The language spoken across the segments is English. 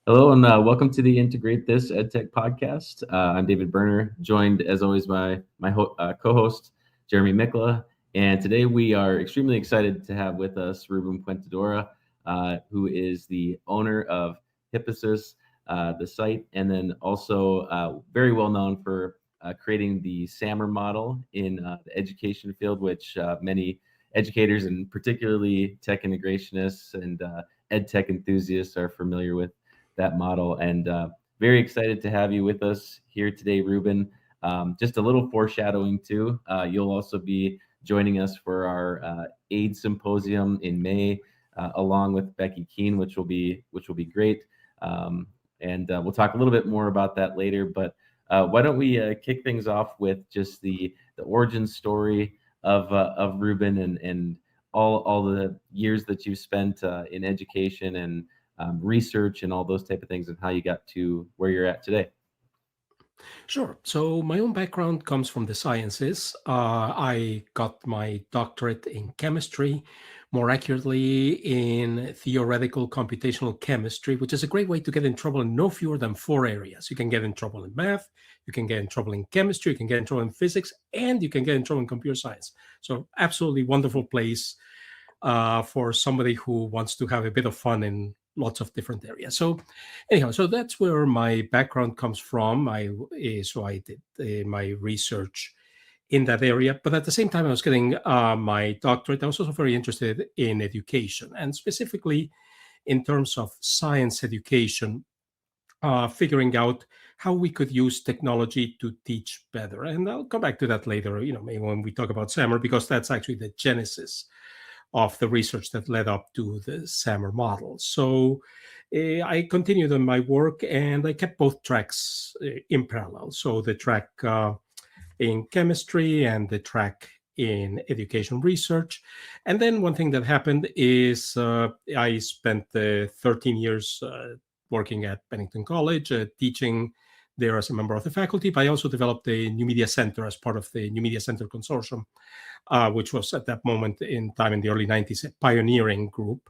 Hello and welcome to the Integrate This EdTech Podcast. I'm David Berner, joined as always by my co-host Jeremy Mikla, and today we are extremely excited to have with us Ruben Puentedura, who is the owner of Hippasus, the site, and then also very well known for creating the SAMR model in the education field, which many educators and particularly tech integrationists and EdTech enthusiasts are familiar with that model. And very excited to have you with us here today, Ruben. Just a little foreshadowing too. You'll also be joining us for our AIDS symposium in May, along with Becky Keene, which will be great. And we'll talk a little bit more about that later. But why don't we kick things off with just the origin story of Ruben and all the years that you've spent in education and research and all those type of things, and how you got to where you're at today. Sure. So my own background comes from the sciences. I got my doctorate in chemistry, more accurately in theoretical computational chemistry, which is a great way to get in trouble in no fewer than four areas. You can get in trouble in math, you can get in trouble in chemistry, you can get in trouble in physics, and you can get in trouble in computer science. So absolutely wonderful place for somebody who wants to have a bit of fun in lots of different areas. So anyhow, so that's where my background comes from. I did my research in that area, but at the same time I was getting my doctorate. I was also very interested in education, and specifically in terms of science education, figuring out how we could use technology to teach better. And I'll come back to that later, maybe when we talk about SAMR, because that's actually the genesis of the research that led up to the SAMR model. So I continued on my work, and I kept both tracks in parallel. So the track in chemistry and the track in education research. And then one thing that happened is I spent 13 years working at Bennington College, teaching there as a member of the faculty, but I also developed the New Media Center as part of the New Media Center Consortium, which was at that moment in time in the early 90s, a pioneering group.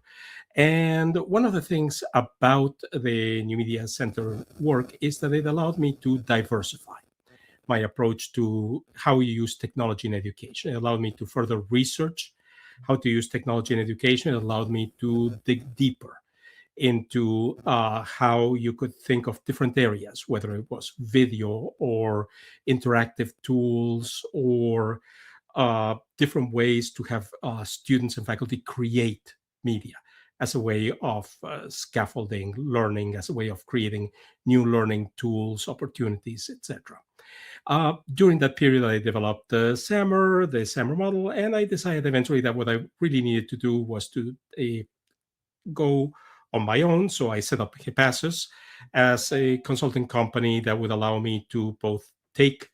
And one of the things about the New Media Center work is that it allowed me to diversify my approach to how you use technology in education. It allowed me to further research how to use technology in education. It allowed me to dig deeper into how you could think of different areas, whether it was video or interactive tools or different ways to have students and faculty create media as a way of scaffolding learning, as a way of creating new learning tools, opportunities, etc. During that period, I developed the SAMR model, and I decided eventually that what I really needed to do was to go on my own. So I set up Hippasus as a consulting company that would allow me to both take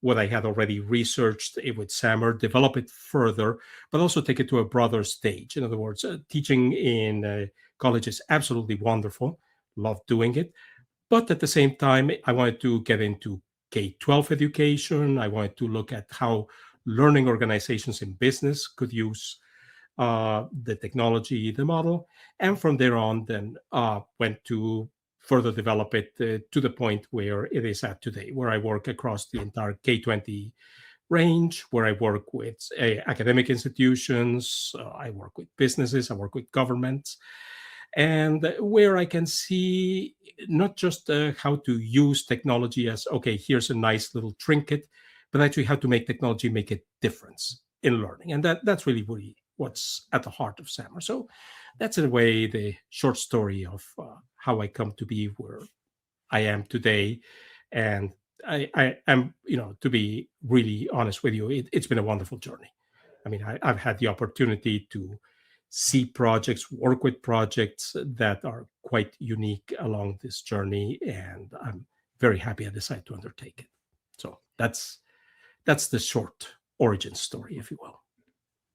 what I had already researched with SAMR, develop it further, but also take it to a broader stage. In other words, teaching in college is absolutely wonderful, love doing it. But at the same time, I wanted to get into K-12 education. I wanted to look at how learning organizations in business could use the technology, the model, and from there on, then went to further develop it to the point where it is at today, where I work across the entire K-20 range, where I work with academic institutions, I work with businesses, I work with governments, and where I can see not just how to use technology as, okay, here's a nice little trinket, but actually how to make technology make a difference in learning. And that's really what's at the heart of SAMR. So that's in a way the short story of how I come to be where I am today. And I am, to be really honest with you, it's been a wonderful journey. I mean, I've had the opportunity to see projects, work with projects that are quite unique along this journey, and I'm very happy I decided to undertake it. So that's the short origin story, if you will.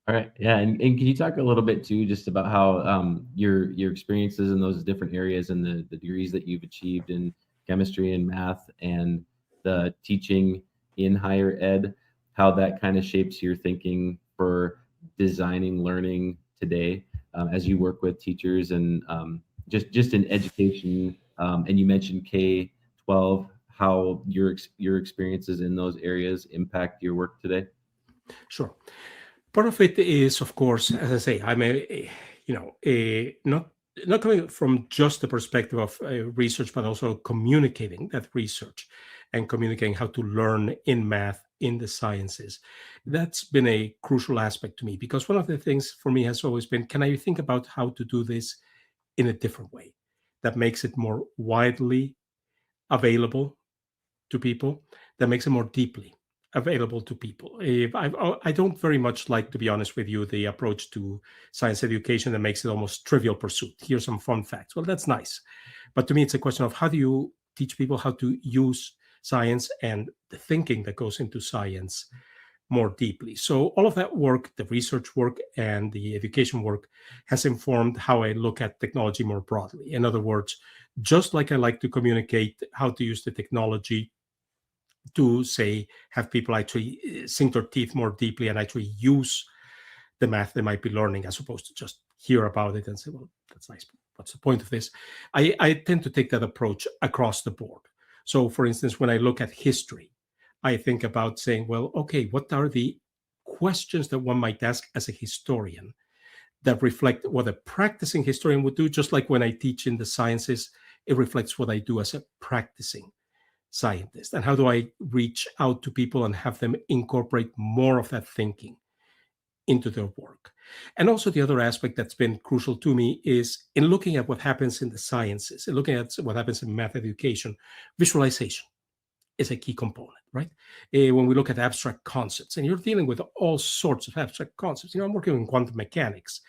All right, yeah, and can you talk a little bit too, just about how your experiences in those different areas and the degrees that you've achieved in chemistry and math and the teaching in higher ed, how that kind of shapes your thinking for designing learning today, as you work with teachers and just in education And you mentioned K-12, how your experiences in those areas impact your work today. Sure. Part of it is, of course, as I say, I'm not coming from just the perspective of research, but also communicating that research and communicating how to learn in math, in the sciences. That's been a crucial aspect to me, because one of the things for me has always been, can I think about how to do this in a different way that makes it more widely available to people, that makes it more deeply available to people. I don't very much like, to be honest with you, the approach to science education that makes it almost trivial pursuit. Here's some fun facts. Well, that's nice. But to me, it's a question of, how do you teach people how to use science and the thinking that goes into science more deeply? So all of that work, the research work and the education work, has informed how I look at technology more broadly. In other words, just like I like to communicate how to use the technology to, say, have people actually sink their teeth more deeply and actually use the math they might be learning, as opposed to just hear about it and say, well, that's nice, but what's the point of this? I tend to take that approach across the board. So, for instance, when I look at history, I think about saying, well, okay, what are the questions that one might ask as a historian that reflect what a practicing historian would do? Just like when I teach in the sciences, it reflects what I do as a practicing scientist. And how do I reach out to people and have them incorporate more of that thinking into their work? And also, the other aspect that's been crucial to me is, in looking at what happens in the sciences and looking at what happens in math education, visualization is a key component, right? When we look at abstract concepts, and you're dealing with all sorts of abstract concepts. I'm working in quantum mechanics.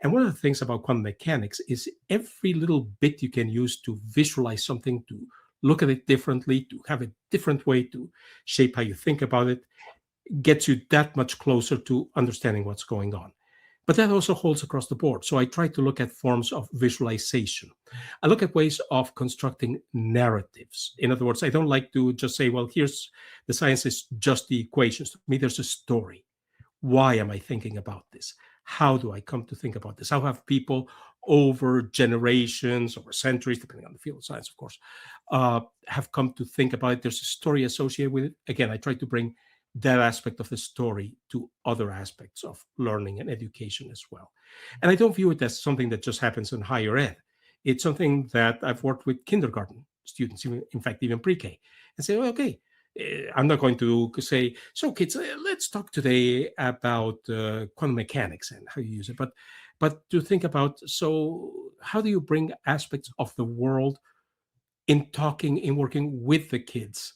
And one of the things about quantum mechanics is every little bit you can use to visualize something, to look at it differently, to have a different way to shape how you think about it, gets you that much closer to understanding what's going on. But that also holds across the board. So I try to look at forms of visualization. I look at ways of constructing narratives. In other words, I don't like to just say, well, here's the science is just the equations. To me, there's a story. Why am I thinking about this? How do I come to think about this? How have people over generations, over centuries, depending on the field of science, of course, have come to think about it? There's a story associated with it. Again, I try to bring that aspect of the story to other aspects of learning and education as well. And I don't view it as something that just happens in higher ed. It's something that I've worked with kindergarten students, even, in fact, even pre-K, and say, well, okay, I'm not going to say, so kids, let's talk today about quantum mechanics and how you use it, but to think about, so how do you bring aspects of the world in talking, in working with the kids,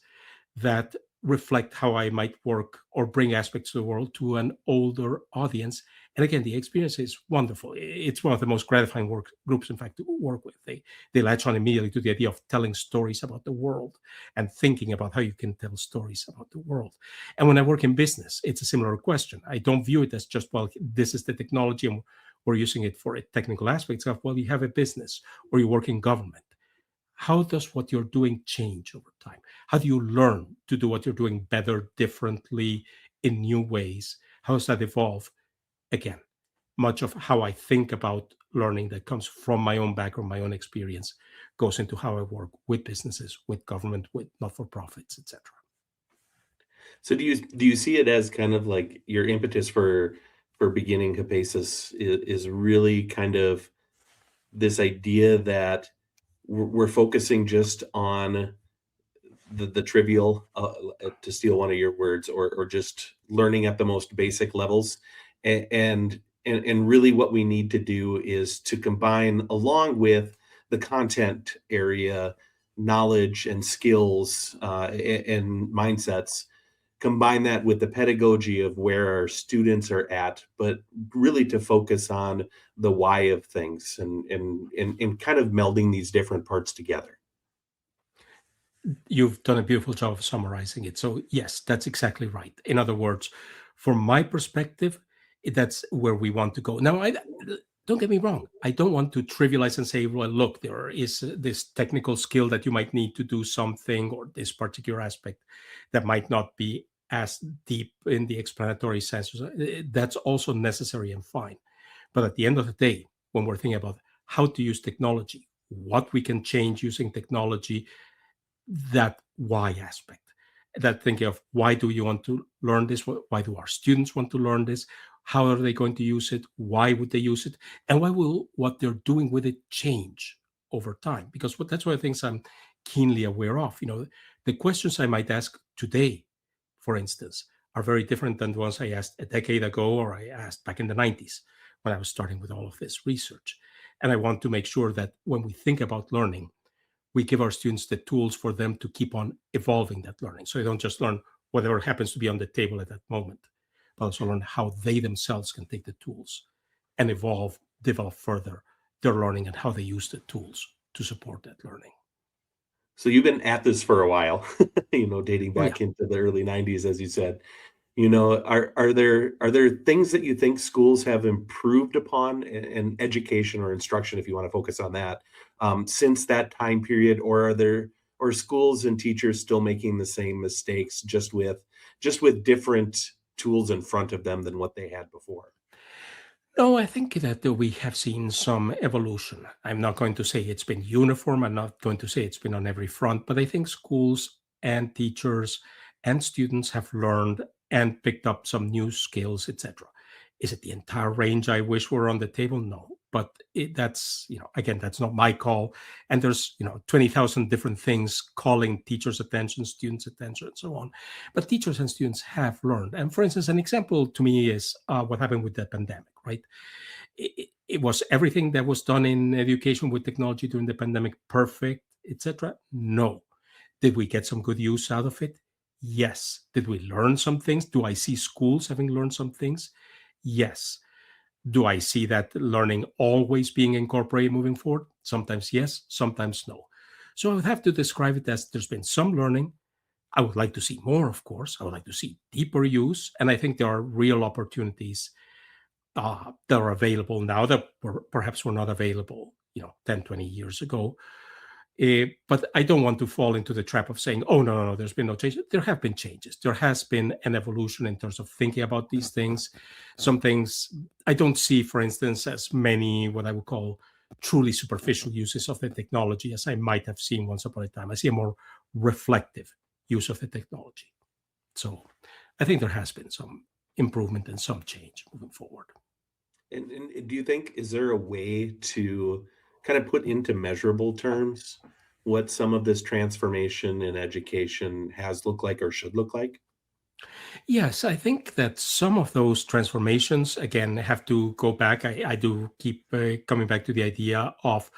that reflect how I might work or bring aspects of the world to an older audience. And again, the experience is wonderful. It's one of the most gratifying work groups, in fact, to work with. They latch on immediately to the idea of telling stories about the world and thinking about how you can tell stories about the world. And when I work in business, it's a similar question. I don't view it as just, well, this is the technology and we're using it for a technical aspects of, well, you have a business or you work in government. How does what you're doing change over time? How do you learn to do what you're doing better, differently, in new ways? How does that evolve? Again, much of how I think about learning that comes from my own background, my own experience, goes into how I work with businesses, with government, with not-for-profits, etc. So do you see it as kind of like your impetus for beginning Hippasus is really kind of this idea that we're focusing just on the trivial, to steal one of your words, or just learning at the most basic levels, and really what we need to do is to combine, along with the content area, knowledge and skills, and mindsets, combine that with the pedagogy of where our students are at, but really to focus on the why of things, and kind of melding these different parts together. You've done a beautiful job of summarizing it. So yes, that's exactly right. In other words, from my perspective, that's where we want to go. Now, don't get me wrong. I don't want to trivialize and say, well, look, there is this technical skill that you might need to do something, or this particular aspect that might not be as deep in the explanatory sense. That's also necessary and fine. But at the end of the day, when we're thinking about how to use technology, what we can change using technology, that why aspect, that thinking of why do you want to learn this? Why do our students want to learn this? How are they going to use it? Why would they use it? And why will what they're doing with it change over time? Because that's one of the things I'm keenly aware of. The questions I might ask today, for instance, are very different than the ones I asked a decade ago or I asked back in the 90s when I was starting with all of this research. And I want to make sure that when we think about learning, we give our students the tools for them to keep on evolving that learning. So they don't just learn whatever happens to be on the table at that moment, but also learn how they themselves can take the tools and develop further their learning and how they use the tools to support that learning. So you've been at this for a while, dating back into the early 90s, as you said. Are there things that you think schools have improved upon in education or instruction, if you want to focus on that, since that time period, or are schools and teachers still making the same mistakes, just with different tools in front of them than what they had before? No, I think that we have seen some evolution. I'm not going to say it's been uniform. I'm not going to say it's been on every front, but I think schools and teachers and students have learned and picked up some new skills, etc. Is it the entire range I wish were on the table? No, but that's, again, that's not my call. And there's, 20,000 different things calling teachers' attention, students' attention, and so on. But teachers and students have learned. And for instance, an example to me is what happened with the pandemic, right? It was everything that was done in education with technology during the pandemic perfect, etc. No. Did we get some good use out of it? Yes. Did we learn some things? Do I see schools having learned some things? Yes. Do I see that learning always being incorporated moving forward? Sometimes yes, sometimes no. So I would have to describe it as there's been some learning. I would like to see more, of course. I would like to see deeper use. And I think there are real opportunities that are available now that perhaps were not available, 10, 20 years ago. But I don't want to fall into the trap of saying, oh, no, there's been no change. There have been changes. There has been an evolution in terms of thinking about these things. Some things I don't see, for instance, as many what I would call truly superficial uses of the technology as I might have seen once upon a time. I see a more reflective use of the technology. So I think there has been some improvement and some change moving forward. And do you think, is there a way to kind of put into measurable terms what some of this transformation in education has looked like or should look like? Yes, I think that some of those transformations, again, have to go back. I do keep coming back to the idea of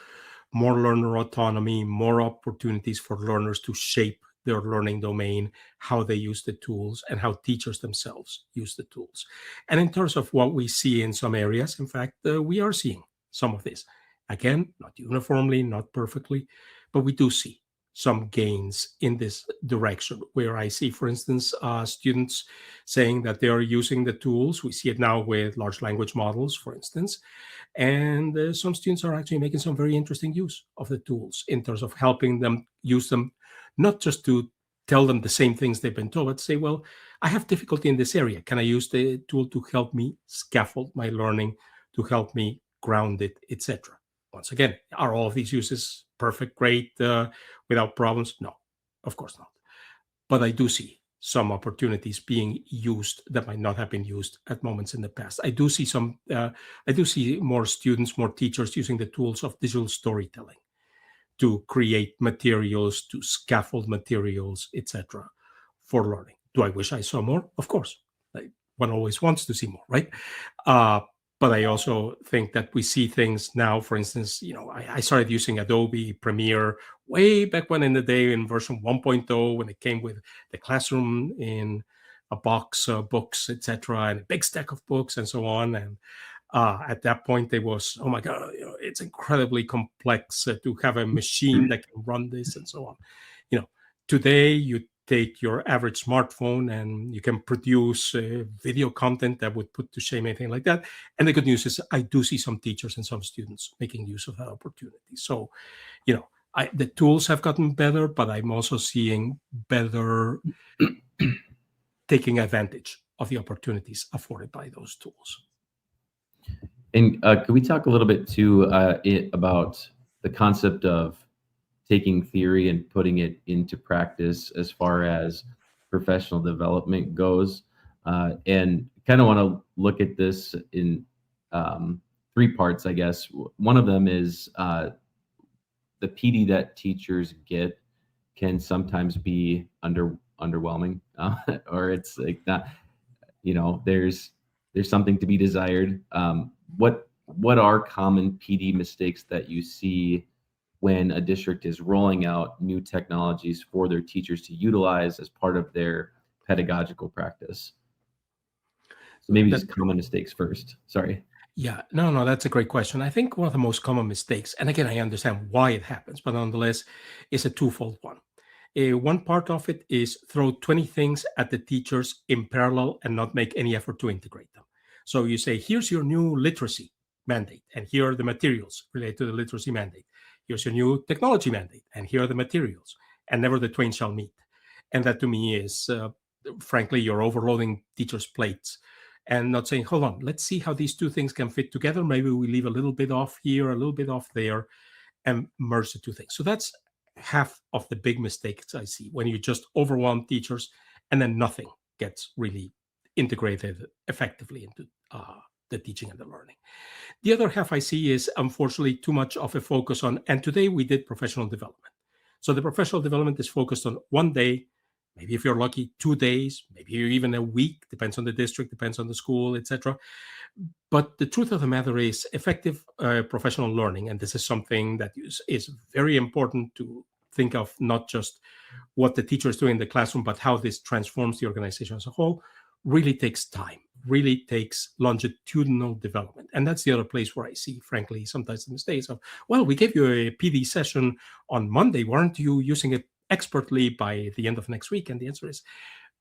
more learner autonomy, more opportunities for learners to shape their learning domain, how they use the tools, and how teachers themselves use the tools. And in terms of what we see in some areas, in fact, we are seeing some of this. Again, not uniformly, not perfectly, but we do see some gains in this direction where I see, for instance, students saying that they are using the tools. We see it now with large language models, for instance. And some students are actually making some very interesting use of the tools in terms of helping them use them, not just to tell them the same things they've been told, but say, well, I have difficulty in this area. Can I use the tool to help me scaffold my learning, to help me ground it, etc.? Once again, are all of these uses perfect, great, without problems? No, of course not. But I do see some opportunities being used that might not have been used at moments in the past. I do see more students, more teachers using the tools of digital storytelling to create materials, to scaffold materials, etc., for learning. Do I wish I saw more? Of course. One always wants to see more, right? But I also think that we see things now, for instance, I started using Adobe Premiere way back when in the day in version 1.0 when it came with the classroom in a box, books, etc., and a big stack of books and so on. And at that point, it was, oh my God, it's incredibly complex to have a machine that can run this and so on. Today you take your average smartphone and you can produce video content that would put to shame anything like that. And the good news is I do see some teachers and some students making use of that opportunity. So, the tools have gotten better, but I'm also seeing better taking advantage of the opportunities afforded by those tools. And could we talk a little bit too about the concept of taking theory and putting it into practice as far as professional development goes. And kind of want to look at this in three parts, I guess. One of them is the PD that teachers get can sometimes be underwhelming, or it's like not, there's something to be desired. What are common PD mistakes that you see when a district is rolling out new technologies for their teachers to utilize as part of their pedagogical practice? So maybe just common mistakes first. Sorry. Yeah, no, that's a great question. I think one of the most common mistakes, and again, I understand why it happens, but nonetheless, is a twofold one. One part of it is throw 20 things at the teachers in parallel and not make any effort to integrate them. So you say, here's your new literacy mandate, and here are the materials related to the literacy mandate. Here's your new technology mandate, and here are the materials, and never the twain shall meet. And that to me is, frankly, you're overloading teachers' plates and not saying, hold on, let's see how these two things can fit together. Maybe we leave a little bit off here, a little bit off there, and merge the two things. So that's half of the big mistakes I see when you just overwhelm teachers and then nothing gets really integrated effectively into the teaching and the learning. The other half I see is unfortunately too much of a focus on, and today we did professional development. So the professional development is focused on one day, maybe if you're lucky, 2 days, maybe even a week, depends on the district, depends on the school, etc. But the truth of the matter is effective professional learning, and this is something that is very important to think of, not just what the teacher is doing in the classroom, but how this transforms the organization as a whole, really takes time, really takes longitudinal development. And that's the other place where I see, frankly, sometimes the mistakes of, well, we gave you a PD session on Monday. Weren't you using it expertly by the end of next week? And the answer is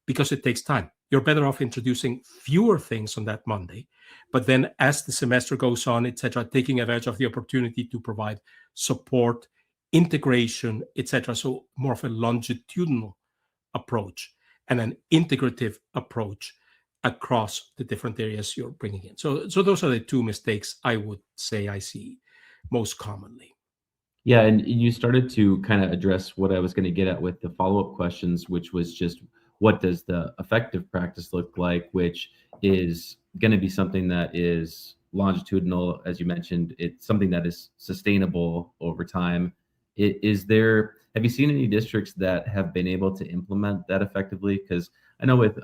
because it takes time. You're better off introducing fewer things on that Monday, but then as the semester goes on, etc., taking advantage of the opportunity to provide support, integration, etc. So more of a longitudinal approach and an integrative approach across the different areas you're bringing in. So those are the two mistakes I would say I see most commonly. Yeah, and you started to kind of address what I was going to get at with the follow-up questions, which was just what does the effective practice look like, which is going to be something that is longitudinal, as you mentioned. It's something that is sustainable over time. Have you seen any districts that have been able to implement that effectively? Because I know with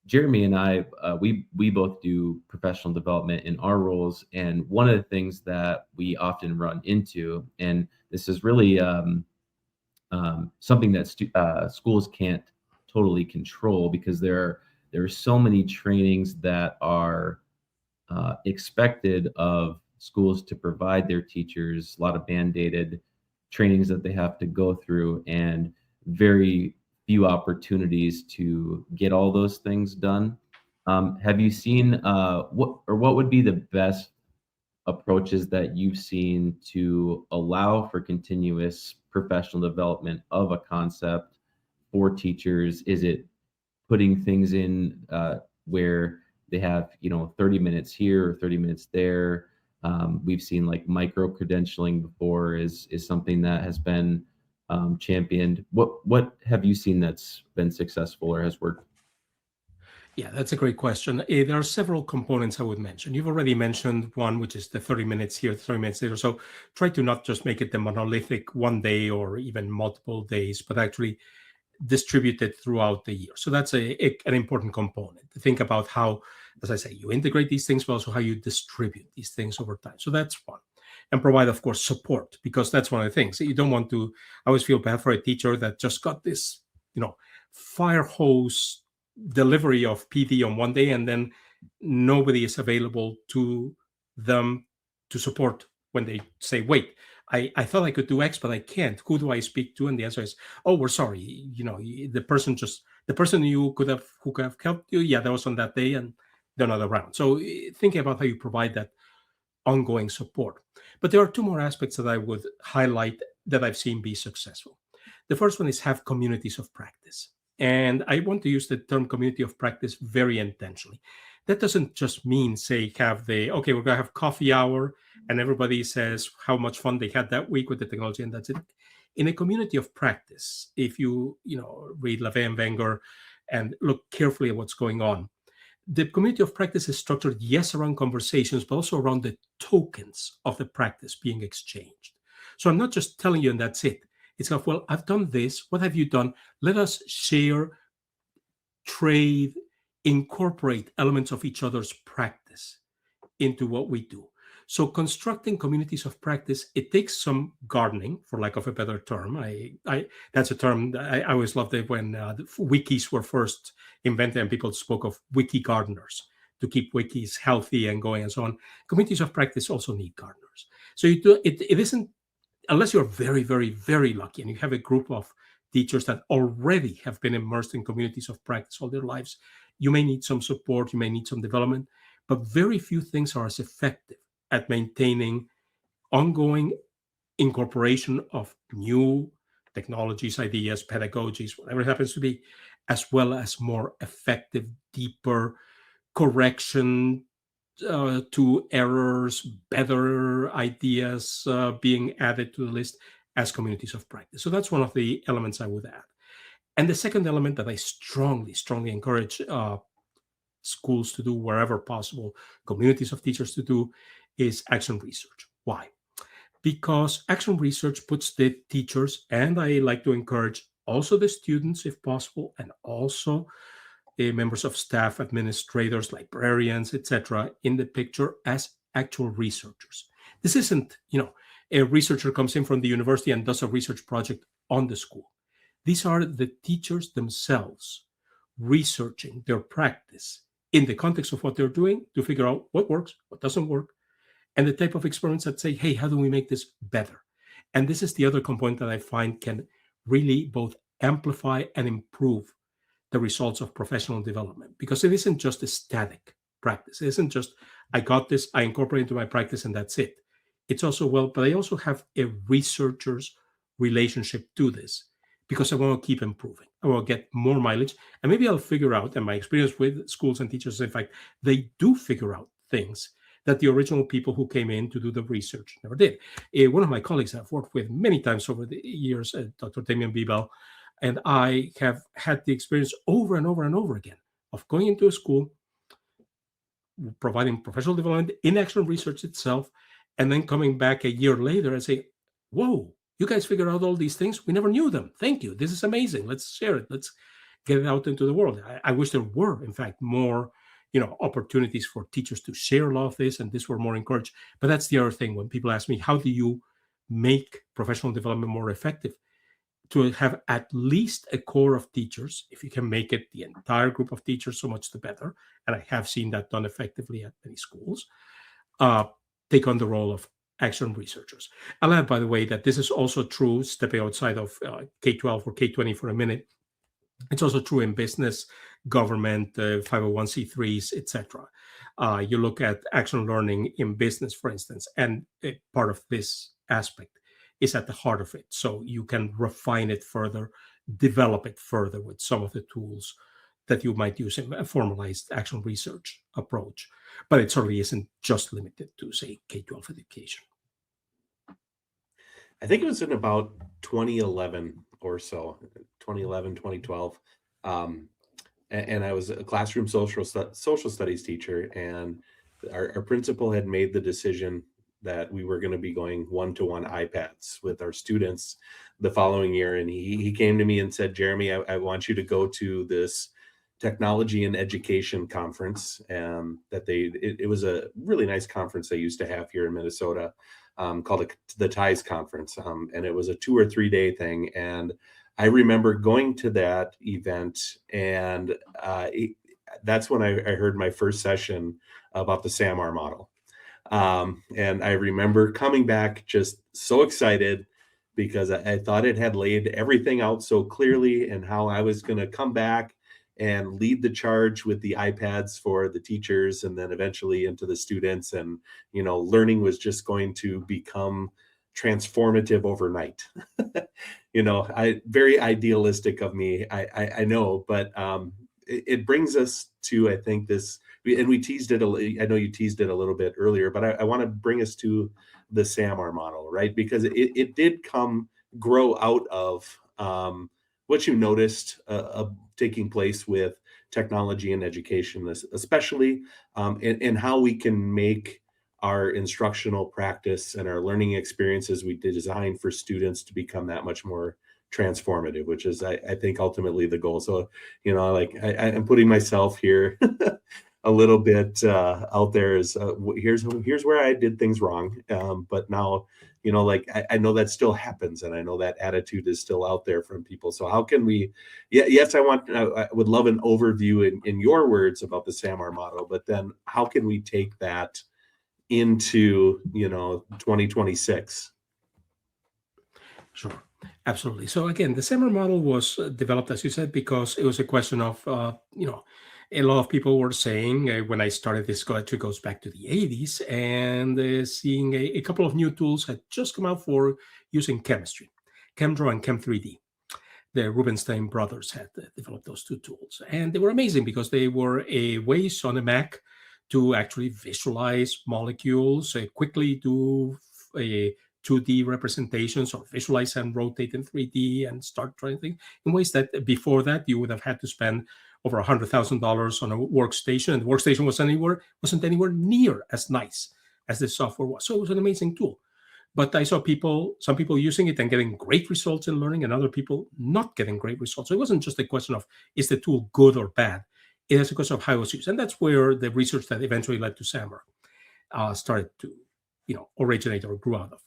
Jeremy and I, we both do professional development in our roles, and one of the things that we often run into, and this is really something that schools can't totally control, because there are so many trainings that are expected of schools to provide their teachers, a lot of mandated trainings that they have to go through, and very few opportunities to get all those things done. Have you seen what would be the best approaches that you've seen to allow for continuous professional development of a concept for teachers? Is it putting things in where they have 30 minutes here or 30 minutes there? We've seen like micro credentialing before is something that has been championed. What have you seen that's been successful or has worked? Yeah, that's a great question. There are several components I would mention. You've already mentioned one, which is the 30 minutes here, 30 minutes there. So try to not just make it the monolithic one day or even multiple days, but actually distribute it throughout the year. So that's an important component. To think about how, as I say, you integrate these things, but also how you distribute these things over time. So that's one. And provide, of course, support, because that's one of the things. You don't want to, I always feel bad for a teacher that just got this, fire hose delivery of PD on one day, and then nobody is available to them to support when they say, wait, I thought I could do X, but I can't. Who do I speak to? And the answer is, oh, we're sorry. The person who could have helped you, yeah, that was on that day and they're not around. So thinking about how you provide that ongoing support. But there are two more aspects that I would highlight that I've seen be successful. The first one is have communities of practice. And I want to use the term community of practice very intentionally. That doesn't just mean, say, okay, we're going to have coffee hour and everybody says how much fun they had that week with the technology, and that's it. In a community of practice, if you read LaVey and Wenger and look carefully at what's going on, the community of practice is structured, yes, around conversations, but also around the tokens of the practice being exchanged. So I'm not just telling you and that's it. It's like, well, I've done this. What have you done? Let us share, trade, incorporate elements of each other's practice into what we do. So constructing communities of practice, it takes some gardening, for lack of a better term. That's a term I always loved it when the wikis were first invented and people spoke of wiki gardeners to keep wikis healthy and going and so on. Communities of practice also need gardeners. So it isn't, unless you're very, very, very lucky and you have a group of teachers that already have been immersed in communities of practice all their lives, you may need some support, you may need some development, but very few things are as effective at maintaining ongoing incorporation of new technologies, ideas, pedagogies, whatever it happens to be, as well as more effective, deeper correction to errors, better ideas being added to the list as communities of practice. So that's one of the elements I would add. And the second element that I strongly, strongly encourage schools to do wherever possible, communities of teachers to do, is action research. Why? Because action research puts the teachers, and I like to encourage also the students if possible, and also members of staff, administrators, librarians, etc., in the picture as actual researchers. This isn't, a researcher comes in from the university and does a research project on the school. These are the teachers themselves researching their practice in the context of what they're doing to figure out what works, what doesn't work, and the type of experiments that say, hey, how do we make this better? And this is the other component that I find can really both amplify and improve the results of professional development, because it isn't just a static practice. It isn't just, I got this, I incorporate it into my practice, and that's it. It's also, but I also have a researcher's relationship to this, because I want to keep improving. I want to get more mileage. And maybe I'll figure out, and my experience with schools and teachers, in fact, they do figure out things that the original people who came in to do the research never did. One of my colleagues I've worked with many times over the years, Dr. Damian Bibel, and I have had the experience over and over and over again of going into a school, providing professional development in action research itself, and then coming back a year later and say, whoa, you guys figured out all these things. We never knew them. Thank you. This is amazing. Let's share it. Let's get it out into the world. I wish there were, in fact, more opportunities for teachers to share a lot of this, and this were more encouraged. But that's the other thing. When people ask me, how do you make professional development more effective? To have at least a core of teachers, if you can make it the entire group of teachers, so much the better. And I have seen that done effectively at many schools. Take on the role of action researchers. I'll add, by the way, that this is also true, stepping outside of K-12 or K-20 for a minute. It's also true in business, government, 501c3s, etc. You look at action learning in business, for instance, and part of this aspect is at the heart of it. So you can refine it further, develop it further with some of the tools that you might use in a formalized action research approach. But it certainly isn't just limited to, say, K-12 education. I think it was in about 2011 or so, 2011, 2012. And I was a classroom social studies teacher, and our principal had made the decision that we were going to be going one-to-one iPads with our students the following year. And he came to me and said, Jeremy, I want you to go to this technology and education conference. It was a really nice conference they used to have here in Minnesota called the TIES conference. And it was a 2 or 3 day thing. And I remember going to that event, and that's when I heard my first session about the SAMR model. And I remember coming back just so excited because I thought it had laid everything out so clearly, and how I was going to come back and lead the charge with the iPads for the teachers, and then eventually into the students. And, learning was just going to become transformative overnight. Very idealistic of me, I know, but it brings us to, I think, this, and we teased it, I know you teased it a little bit earlier, but I want to bring us to the SAMR model, right? Because it did grow out of what you noticed taking place with technology and education, especially, and how we can make our instructional practice and our learning experiences we design for students to become that much more transformative, which is, I think, ultimately the goal. So, like I'm putting myself here a little bit out there is here's where I did things wrong. But now, like I know that still happens, and I know that attitude is still out there from people. So how can we? Yes, I would love an overview in your words about the SAMR model, but then how can we take that into 2026? Sure, absolutely. So again, the SAMR model was developed, as you said, because it was a question of, a lot of people were saying when I started this, actually goes back to the 80s, and seeing a couple of new tools had just come out for using chemistry, ChemDraw and Chem3D. The Rubenstein brothers had developed those two tools, and they were amazing because they were ways on a Mac to actually visualize molecules, quickly do a 2D representations, or visualize and rotate in 3D and start trying things in ways that before that you would have had to spend over $100,000 on a workstation, and the workstation wasn't anywhere near as nice as the software was. So it was an amazing tool. But I saw some people using it and getting great results in learning, and other people not getting great results. So it wasn't just a question of, is the tool good or bad? It is a question of how it was used. And that's where the research that eventually led to SAMR started to originate or grew out of.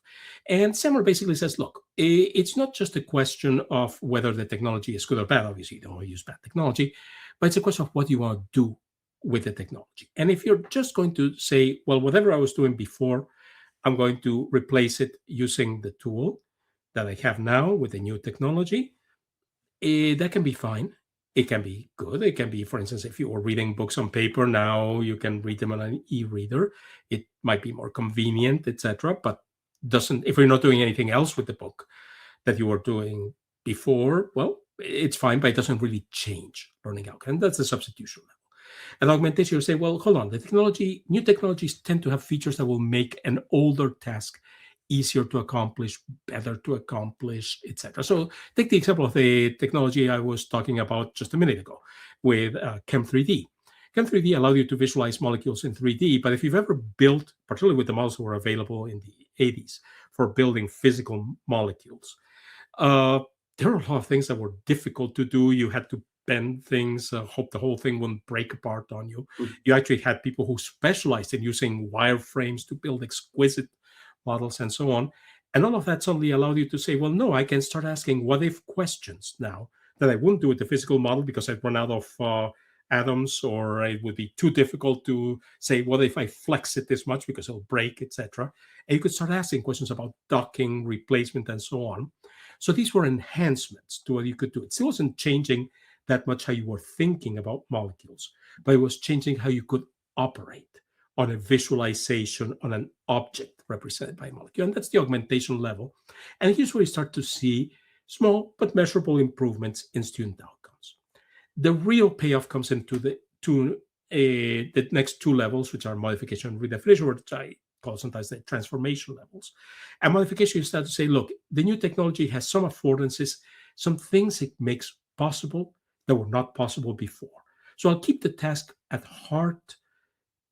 And SAMR basically says, look, it's not just a question of whether the technology is good or bad. Obviously, you don't want to use bad technology, but it's a question of what you want to do with the technology. And if you're just going to say, well, whatever I was doing before, I'm going to replace it using the tool that I have now with the new technology, that can be fine. It can be good. It can be, for instance, if you were reading books on paper, now you can read them on an e-reader. It might be more convenient, etc. But if you're not doing anything else with the book that you were doing before, well, it's fine, but it doesn't really change learning outcome. And that's the substitution level. And augmentation, you say, well, hold on. New technologies tend to have features that will make an older task easier to accomplish, better to accomplish, etc. So take the example of the technology I was talking about just a minute ago with Chem3D. Chem3D allowed you to visualize molecules in 3D, but if you've ever built, particularly with the models that were available in the 80s for building physical molecules, there are a lot of things that were difficult to do. You had to bend things, hope the whole thing wouldn't break apart on you. You actually had people who specialized in using wireframes to build exquisite models and so on. And all of that suddenly allowed you to say, well, no, I can start asking what if questions now that I wouldn't do with the physical model because I'd run out of atoms, or it would be too difficult to say, what if I flex it this much because it'll break, etc. And you could start asking questions about docking, replacement, and so on. So these were enhancements to what you could do. It still wasn't changing that much how you were thinking about molecules, but it was changing how you could operate on a visualization on an object represented by a molecule. And that's the augmentation level. And here's where you start to see small but measurable improvements in student outcomes. The real payoff comes into the next two levels, which are modification and redefinition, which I call sometimes the transformation levels. And modification, you start to say, look, the new technology has some affordances, some things it makes possible that were not possible before. So I'll keep the task at heart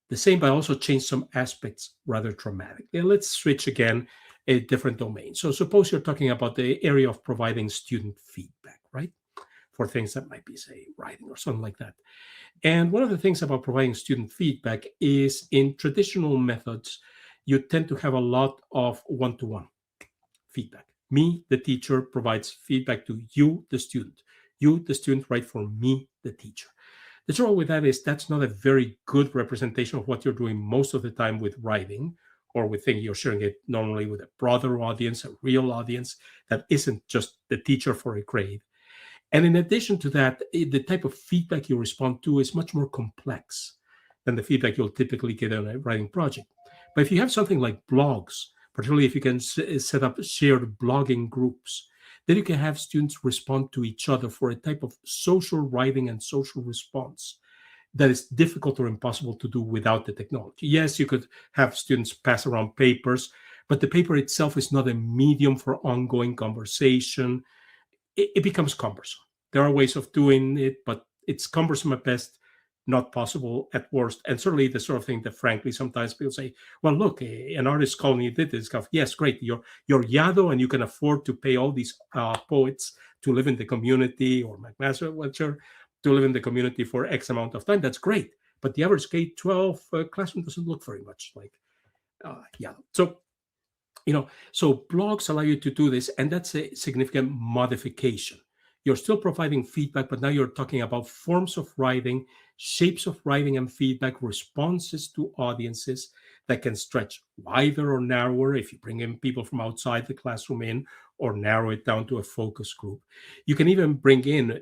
the same, but also change some aspects rather dramatically. Let's switch again a different domain. So suppose you're talking about the area of providing student feedback, right? For things that might be, say, writing or something like that. And one of the things about providing student feedback is in traditional methods, you tend to have a lot of one-to-one feedback. Me, the teacher, provides feedback to you, the student. You, the student, write for me, the teacher. The trouble with that is that's not a very good representation of what you're doing most of the time with writing, or with things you're sharing it normally with a broader audience, a real audience that isn't just the teacher for a grade. And in addition to that, the type of feedback you respond to is much more complex than the feedback you'll typically get on a writing project. But if you have something like blogs, particularly if you can set up shared blogging groups, then you can have students respond to each other for a type of social writing and social response that is difficult or impossible to do without the technology. Yes, you could have students pass around papers, but the paper itself is not a medium for ongoing conversation. It becomes cumbersome. There are ways of doing it, but it's cumbersome at best, not possible at worst. And certainly the sort of thing that, frankly, sometimes people say, well, look, an artist colony did this stuff. Yes, great. You're Yado and you can afford to pay all these poets to live in the community, or McMaster, whatever, to live in the community for X amount of time. That's great. But the average K-12 classroom doesn't look very much like Yado. So blogs allow you to do this, and that's a significant modification. You're still providing feedback, but now you're talking about forms of writing, shapes of writing and feedback, responses to audiences that can stretch wider or narrower if you bring in people from outside the classroom in, or narrow it down to a focus group. You can even bring in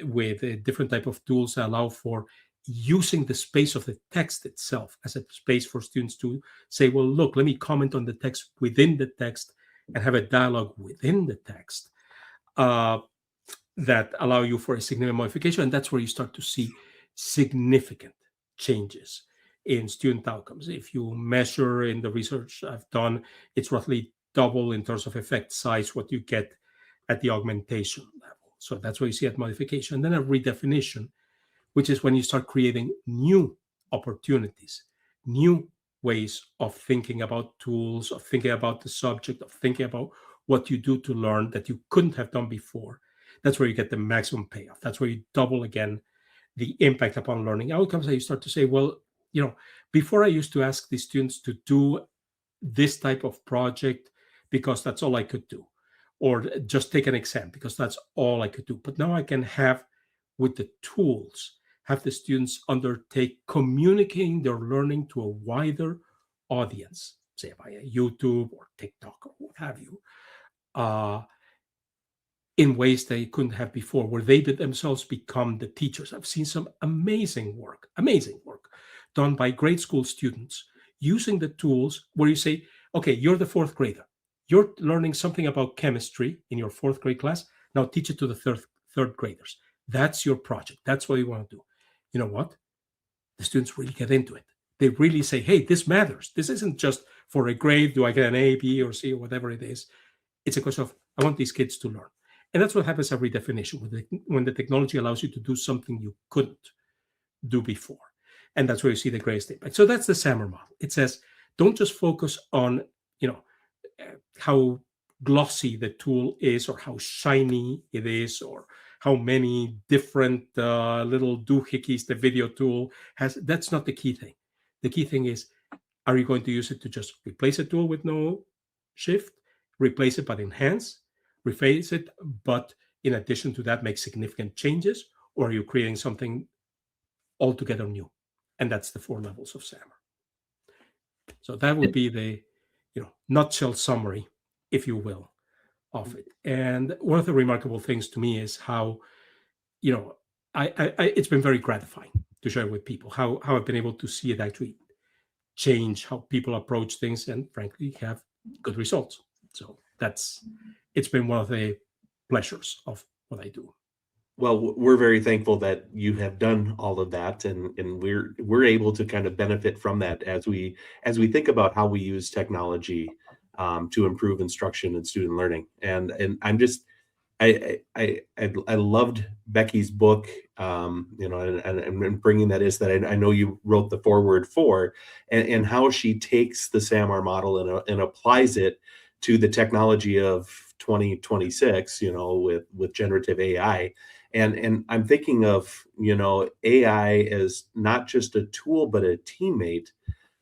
with a different type of tools that allow for using the space of the text itself as a space for students to say, well, look, let me comment on the text within the text and have a dialogue within the text that allow you for a significant modification. And that's where you start to see significant changes in student outcomes. If you measure in the research I've done, it's roughly double in terms of effect size what you get at the augmentation level. So that's where you see at modification. And then a redefinition, which is when you start creating new opportunities, new ways of thinking about tools, of thinking about the subject, of thinking about what you do to learn that you couldn't have done before. That's where you get the maximum payoff. That's where you double again the impact upon learning outcomes. And you start to say, well, before I used to ask the students to do this type of project because that's all I could do, or just take an exam because that's all I could do. But now I can have, with the tools, have the students undertake communicating their learning to a wider audience, say via YouTube or TikTok or what have you, in ways they couldn't have before, where they did themselves become the teachers. I've seen some amazing work done by grade school students using the tools where you say, okay, you're the fourth grader. You're learning something about chemistry in your fourth grade class. Now teach it to the third graders. That's your project. That's what you want to do. You know what? The students really get into it. They really say, hey, this matters. This isn't just for a grade. Do I get an A, B, or C, or whatever it is? It's a question of, I want these kids to learn. And that's what happens at redefinition, when the technology allows you to do something you couldn't do before. And that's where you see the greatest impact. So that's the SAMR model. It says, don't just focus on, how glossy the tool is, or how shiny it is, or how many different little doohickeys the video tool has. That's not the key thing. The key thing is, are you going to use it to just replace a tool with no shift, replace it but enhance, replace it but in addition to that make significant changes, or are you creating something altogether new? And that's the 4 levels of SAMR. So that would be the nutshell summary, if you will, of it. And one of the remarkable things to me is how, it's been very gratifying to share with people how I've been able to see it actually change how people approach things and frankly have good results. So it's been one of the pleasures of what I do. Well, we're very thankful that you have done all of that, and we're able to kind of benefit from that as we think about how we use technology to improve instruction and student learning. And I'm just I loved Becky's book, and bringing that is that I know you wrote the foreword for, and how she takes the SAMR model and applies it to the technology of 2026, with generative AI. And I'm thinking of, AI as not just a tool, but a teammate,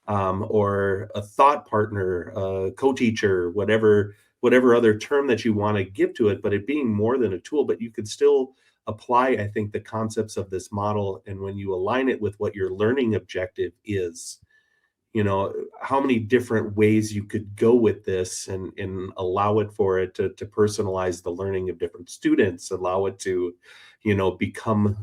or a thought partner, a co-teacher, whatever other term that you want to give to it, but it being more than a tool. But you could still apply, I think, the concepts of this model. And when you align it with what your learning objective is, how many different ways you could go with this and allow it to personalize the learning of different students, allow it to, become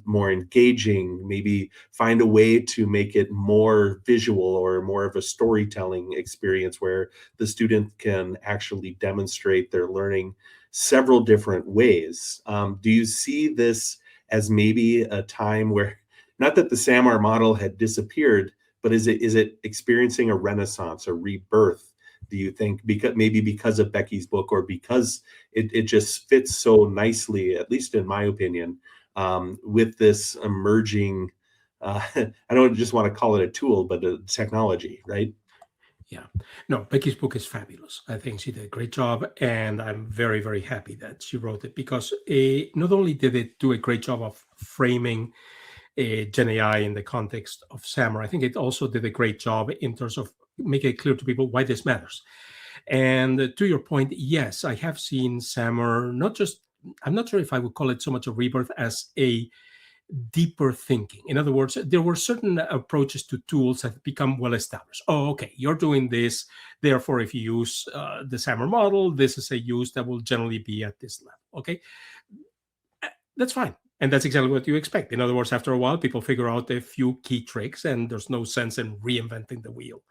more engaging, maybe find a way to make it more visual or more of a storytelling experience where the student can actually demonstrate their learning several different ways. Do you see this as maybe a time where, not that the SAMR model had disappeared, but is it experiencing a renaissance, a rebirth? Do you think because of Becky's book, or because it just fits so nicely, at least in my opinion, with this emerging, I don't just want to call it a tool, but a technology, right? Yeah. No, Becky's book is fabulous. I think she did a great job, and I'm very, very happy that she wrote it, because not only did it do a great job of framing Gen AI in the context of SAMR, I think it also did a great job in terms of making it clear to people why this matters. And to your point, yes, I have seen SAMR not just, I'm not sure if I would call it so much a rebirth as a deeper thinking. In other words, there were certain approaches to tools that become well established. Oh, okay, you're doing this. Therefore, if you use the SAMR model, this is a use that will generally be at this level. Okay, that's fine. And that's exactly what you expect. In other words, after a while, people figure out a few key tricks, and there's no sense in reinventing the wheel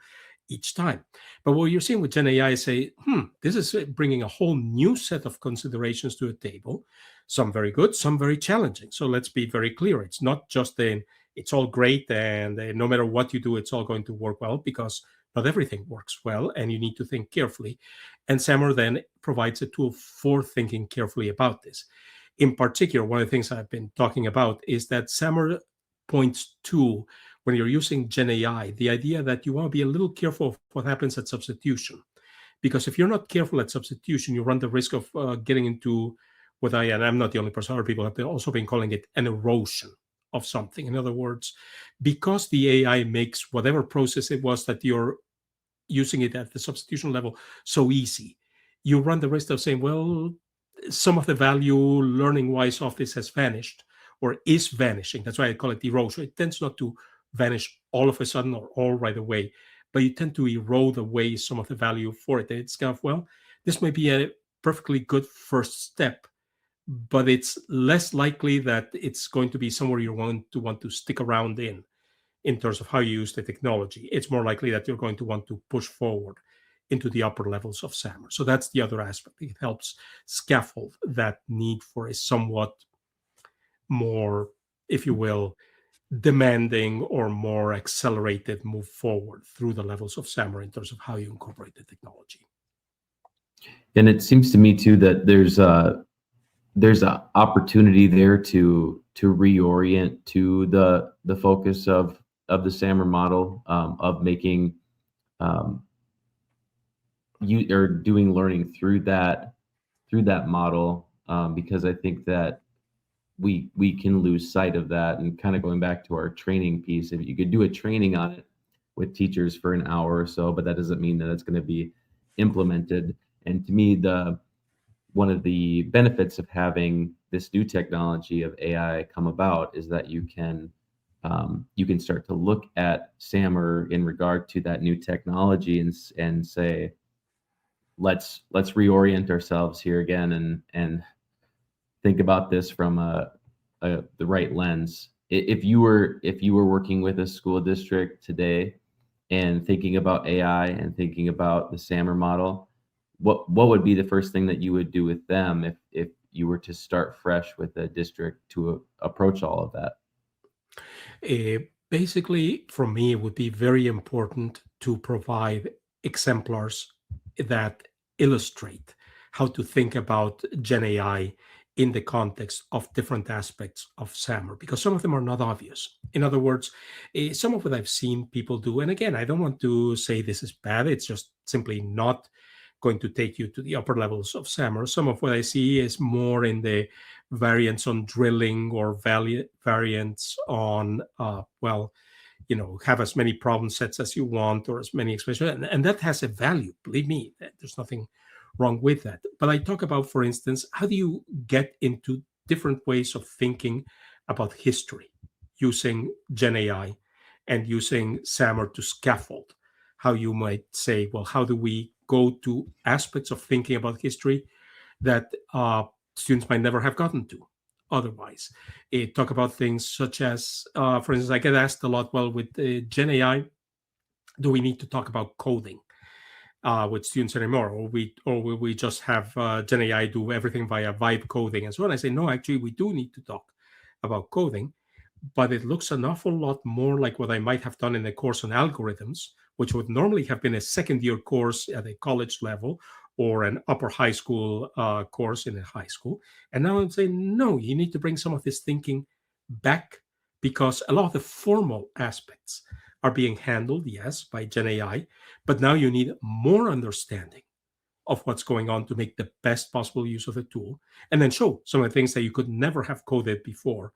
each time. But what you're seeing with Gen AI is this is bringing a whole new set of considerations to the table, some very good, some very challenging. So let's be very clear. It's not just it's all great, and no matter what you do, it's all going to work well, because not everything works well, and you need to think carefully. And SAMR then provides a tool for thinking carefully about this. In particular, one of the things I've been talking about is that SAMR points to, when you're using Gen AI, the idea that you want to be a little careful of what happens at substitution. Because if you're not careful at substitution, you run the risk of getting into what and I'm not the only person, other people have also been calling it an erosion of something. In other words, because the AI makes whatever process it was that you're using it at the substitution level so easy, you run the risk of saying, well, some of the value learning-wise of this has vanished, or is vanishing. That's why I call it erosion. It tends not to vanish all of a sudden or all right away, but you tend to erode away some of the value for it. And it's kind of, well, this may be a perfectly good first step, but it's less likely that it's going to be somewhere you're going to want to stick around in terms of how you use the technology. It's more likely that you're going to want to push forward into the upper levels of SAMR. So that's the other aspect. It helps scaffold that need for a somewhat more, if you will, demanding or more accelerated move forward through the levels of SAMR in terms of how you incorporate the technology. And it seems to me too that there's an opportunity there to reorient to the focus of the SAMR model, of making you or doing learning through that model, because I think that we can lose sight of that. And kind of going back to our training piece, if you could do a training on it with teachers for an hour or so, but that doesn't mean that it's going to be implemented. And to me, one of the benefits of having this new technology of AI come about is that you can start to look at SAMR in regard to that new technology and say, let's reorient ourselves here again and think about this from the right lens. If you were working with a school district today and thinking about AI and thinking about the SAMR model, what would be the first thing that you would do with them if you were to start fresh with a district to approach all of that? Basically, for me, it would be very important to provide exemplars that illustrate how to think about Gen AI in the context of different aspects of SAMR, because some of them are not obvious. In other words, some of what I've seen people do, and again, I don't want to say this is bad, it's just simply not going to take you to the upper levels of SAMR. Some of what I see is more in the variants on drilling or variants on, have as many problem sets as you want or as many expressions. And that has a value. Believe me, there's nothing wrong with that. But I talk about, for instance, how do you get into different ways of thinking about history using Gen AI and using SAMR to scaffold? How you might say, well, how do we go to aspects of thinking about history that students might never have gotten to otherwise? Talk about things such as, for instance, I get asked a lot, well, with Gen AI, do we need to talk about coding? with students anymore, or will we just have Gen AI do everything via vibe coding and so on? I say, no, actually, we do need to talk about coding, but it looks an awful lot more like what I might have done in a course on algorithms, which would normally have been a second-year course at a college level or an upper high school course in a high school. And now I'm saying, no, you need to bring some of this thinking back, because a lot of the formal aspects are being handled, yes, by Gen AI, but now you need more understanding of what's going on to make the best possible use of the tool, and then show some of the things that you could never have coded before,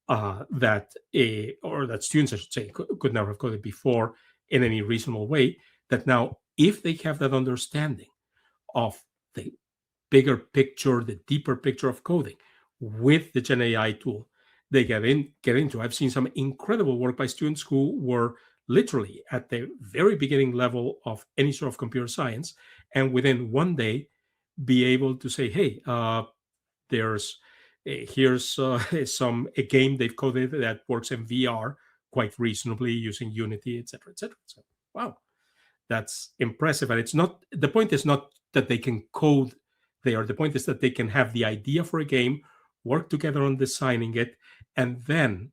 or that students, I should say, could never have coded before in any reasonable way. That now, if they have that understanding of the bigger picture, the deeper picture of coding with the Gen AI tool, they get into. I've seen some incredible work by students who were literally at the very beginning level of any sort of computer science, and within one day be able to say, hey, here's a game they've coded that works in VR quite reasonably using Unity, etc., etc. So, wow, that's impressive. And the point is not that they can code there. The point is that they can have the idea for a game, work together on designing it, and then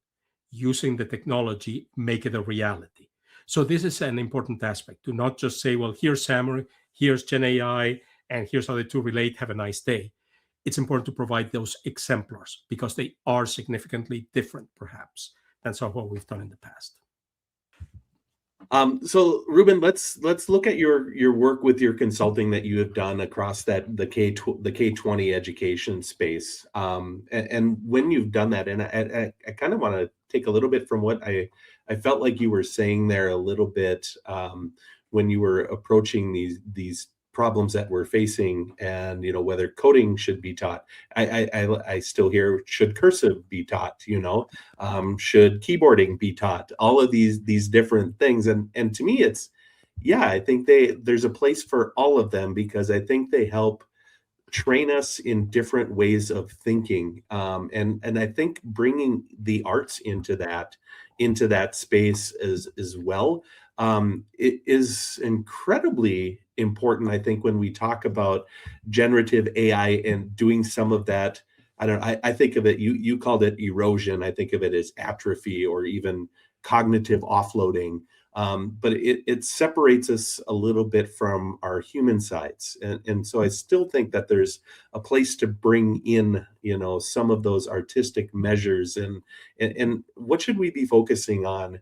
using the technology, make it a reality. So this is an important aspect, to not just say, well, here's SAMR, here's Gen AI, and here's how the two relate, have a nice day. It's important to provide those exemplars, because they are significantly different, perhaps, than some of what we've done in the past. So Ruben, let's look at your work with your consulting that you have done across the K-20 education space. And when you've done that, and I kind of want to take a little bit from what I felt like you were saying there a little bit, when you were approaching these problems that we're facing, and whether coding should be taught. I still hear, should cursive be taught, should keyboarding be taught, all of these different things, and to me it's, I think there's a place for all of them, because I think they help train us in different ways of thinking, and I think bringing the arts into that space as well, it is incredibly important, I think, when we talk about generative AI and doing some of that. I think of it, you called it erosion. I think of it as atrophy or even cognitive offloading. But it separates us a little bit from our human sides. And so I still think that there's a place to bring in, some of those artistic measures, and what should we be focusing on,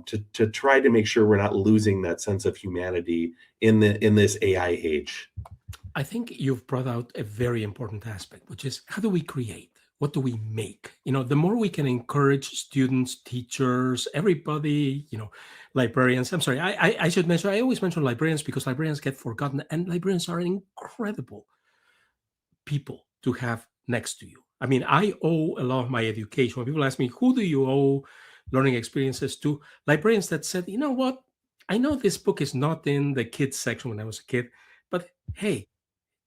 to try to make sure we're not losing that sense of humanity in this AI age. I think you've brought out a very important aspect, which is, how do we create? What do we make? The more we can encourage students, teachers, everybody, librarians. I'm sorry, I should mention, I always mention librarians because librarians get forgotten, and librarians are incredible people to have next to you. I mean, I owe a lot of my education. When people ask me, who do you owe learning experiences to? Librarians that said, you know what? I know this book is not in the kids section when I was a kid, but hey,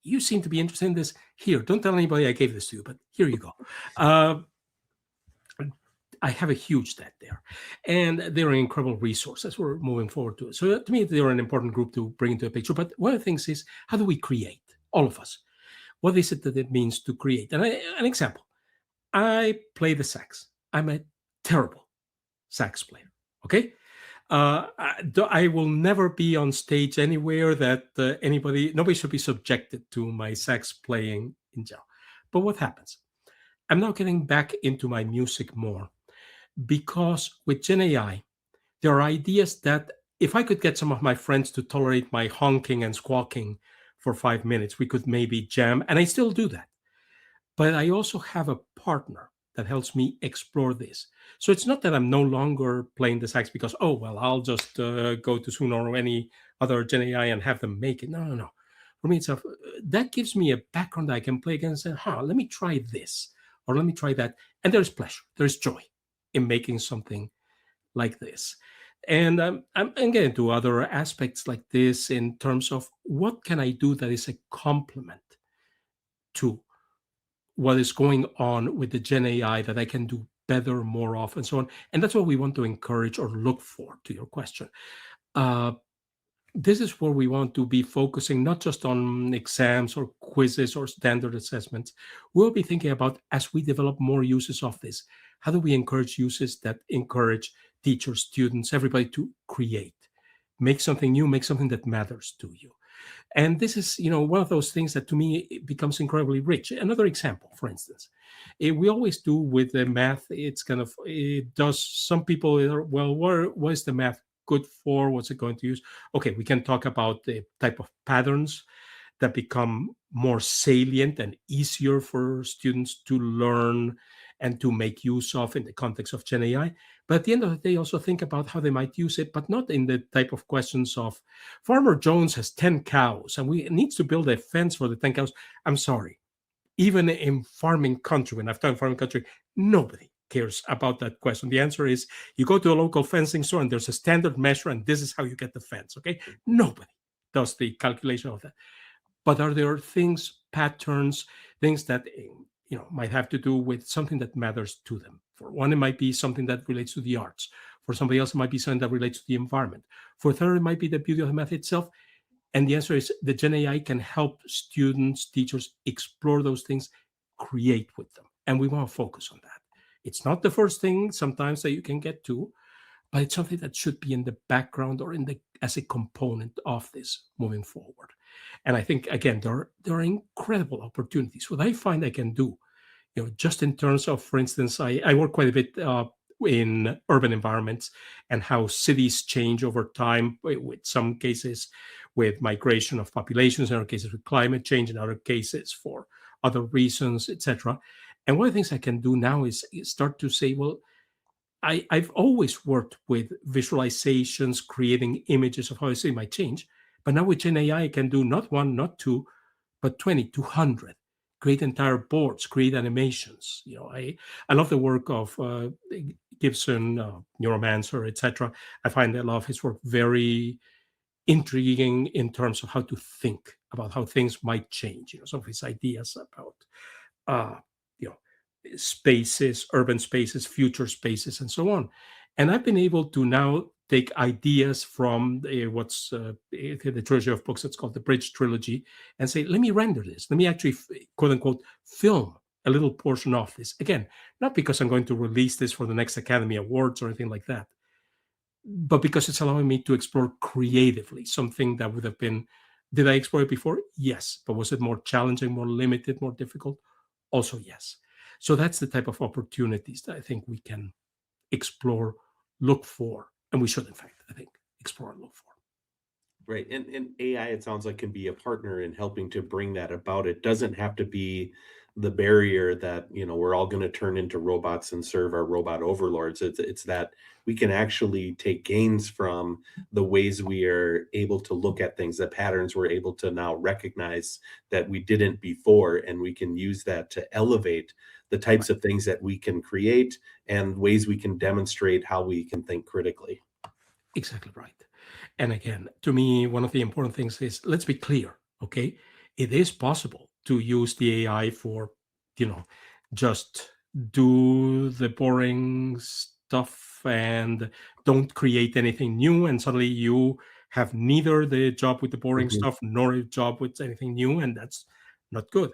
you seem to be interested in this. Here, don't tell anybody I gave this to you, but here you go. I have a huge debt there. And they're an incredible resource as we're moving forward to it. So to me, they're an important group to bring into a picture. But one of the things is, how do we create? All of us. What is it that it means to create? And an example, I play the sax. I'm a terrible sax player, okay? I will never be on stage anywhere that nobody should be subjected to my sax playing in general. But what happens? I'm now getting back into my music more, because with Gen AI, there are ideas that if I could get some of my friends to tolerate my honking and squawking for 5 minutes, we could maybe jam, and I still do that. But I also have a partner that helps me explore this. So it's not that I'm no longer playing the sax because, I'll just go to Suno or any other Gen AI and have them make it. No. For me, that gives me a background that I can play against and say, let me try this, or let me try that. And there's pleasure, there's joy in making something like this. And I'm getting to other aspects like this in terms of what can I do that is a complement to what is going on with the Gen AI that I can do better, more often, and so on. And that's what we want to encourage or look for, to your question. this is where we want to be focusing, not just on exams or quizzes or standard assessments. We'll be thinking about, as we develop more uses of this, how do we encourage uses that encourage teachers, students, everybody to create, make something new, make something that matters to you. And this is, one of those things that to me it becomes incredibly rich. Another example, for instance, we always do with the math. It's kind of, it does, some people are, well, what is the math good for? What's it going to use? Okay, we can talk about the type of patterns that become more salient and easier for students to learn and to make use of in the context of Gen AI. But at the end of the day, also think about how they might use it, but not in the type of questions of Farmer Jones has 10 cows and we needs to build a fence for the 10 cows. I'm sorry. Even in farming country, when I've done farming country, nobody cares about that question. The answer is you go to a local fencing store and there's a standard measure and this is how you get the fence, okay? Nobody does the calculation of that. But are there things, patterns, things that might have to do with something that matters to them? For one, it might be something that relates to the arts. For somebody else, it might be something that relates to the environment. For a third, it might be the beauty of the math itself. And the answer is the Gen AI can help students, teachers explore those things, create with them. And we want to focus on that. It's not the first thing sometimes that you can get to, but it's something that should be in the background or as a component of this moving forward. And I think, again, there are incredible opportunities. What I find I can do, just in terms of, for instance, I work quite a bit in urban environments and how cities change over time, with some cases with migration of populations, in other cases with climate change, in other cases for other reasons, etc. And one of the things I can do now is start to say, well, I've always worked with visualizations, creating images of how a city might change. But now with Gen AI, I can do not one, not two, but 20, 200, create entire boards, create animations. I love the work of Gibson, Neuromancer, etc. I find a lot of his work very intriguing in terms of how to think about how things might change. Some of his ideas about, uh, you know, spaces, urban spaces, future spaces, and so on. And I've been able to now take ideas from what's the trilogy of books that's called the Bridge Trilogy and say, let me render this. Let me actually, quote unquote, film a little portion of this. Again, not because I'm going to release this for the next Academy Awards or anything like that, but because it's allowing me to explore creatively something that would have been, did I explore it before? Yes. But was it more challenging, more limited, more difficult? Also, yes. So that's the type of opportunities that I think we can explore, look for, and we should, in fact, I think, explore and look for. Right. And AI, it sounds like, can be a partner in helping to bring that about. It doesn't have to be the barrier that, we're all going to turn into robots and serve our robot overlords. It's that we can actually take gains from the ways we are able to look at things, the patterns we're able to now recognize that we didn't before, and we can use that to elevate the types of things that we can create and ways we can demonstrate how we can think critically. Exactly right. And again, to me, one of the important things is, let's be clear, okay? It is possible to use the AI for, just do the boring stuff and don't create anything new. And suddenly you have neither the job with the boring stuff nor a job with anything new. And that's not good.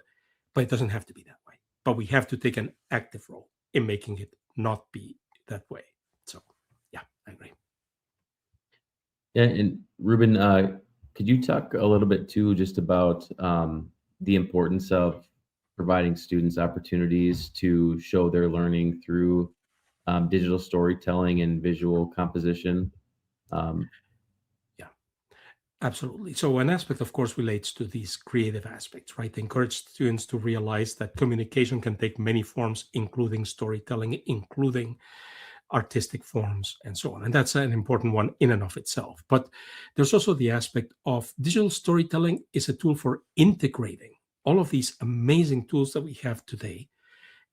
But it doesn't have to be that way. But we have to take an active role in making it not be that way. So, yeah, I agree. Yeah, and Ruben, could you talk a little bit too, just about the importance of providing students opportunities to show their learning through digital storytelling and visual composition? Yeah, absolutely. So an aspect, of course, relates to these creative aspects, right? Encourage students to realize that communication can take many forms, including storytelling, including artistic forms, and so on. And that's an important one in and of itself. But there's also the aspect of digital storytelling is a tool for integrating all of these amazing tools that we have today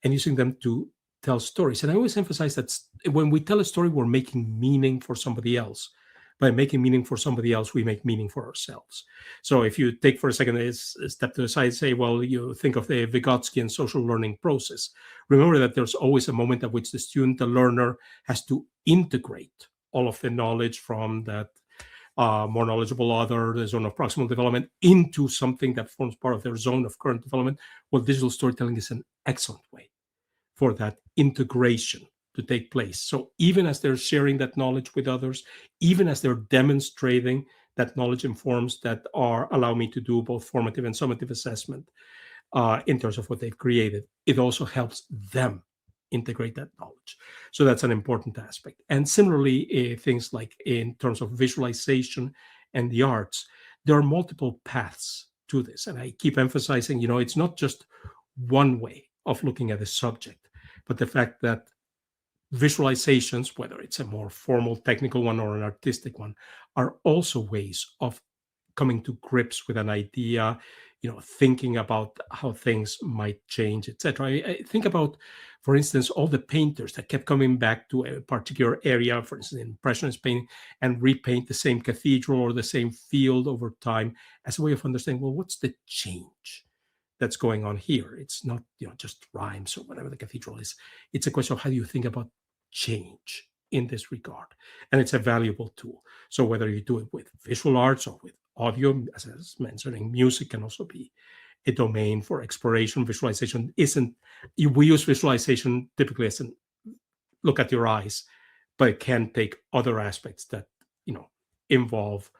and using them to tell stories. And I always emphasize that when we tell a story, we're making meaning for somebody else. By making meaning for somebody else, we make meaning for ourselves. So if you take for a second a step to the side, say, well, you think of the Vygotskian social learning process. Remember that there's always a moment at which the student, the learner, has to integrate all of the knowledge from that more knowledgeable other, the zone of proximal development, into something that forms part of their zone of current development. Well, digital storytelling is an excellent way for that integration to take place. So even as they're sharing that knowledge with others, even as they're demonstrating that knowledge in forms that allow me to do both formative and summative assessment in terms of what they've created, it also helps them integrate that knowledge. So that's an important aspect. And similarly, things like in terms of visualization and the arts, there are multiple paths to this. And I keep emphasizing, it's not just one way of looking at a subject, but the fact that visualizations, whether it's a more formal technical one or an artistic one, are also ways of coming to grips with an idea, thinking about how things might change, etc. I think about, for instance, all the painters that kept coming back to a particular area, for instance, Impressionist painting, and repaint the same cathedral or the same field over time as a way of understanding, well, what's the change that's going on here? It's not, just rhymes or whatever the cathedral is. It's a question of how do you think about change in this regard? And it's a valuable tool. So whether you do it with visual arts or with audio, as I was mentioning, music can also be a domain for exploration. Visualization we use visualization typically as an look at your eyes, but it can take other aspects that, involve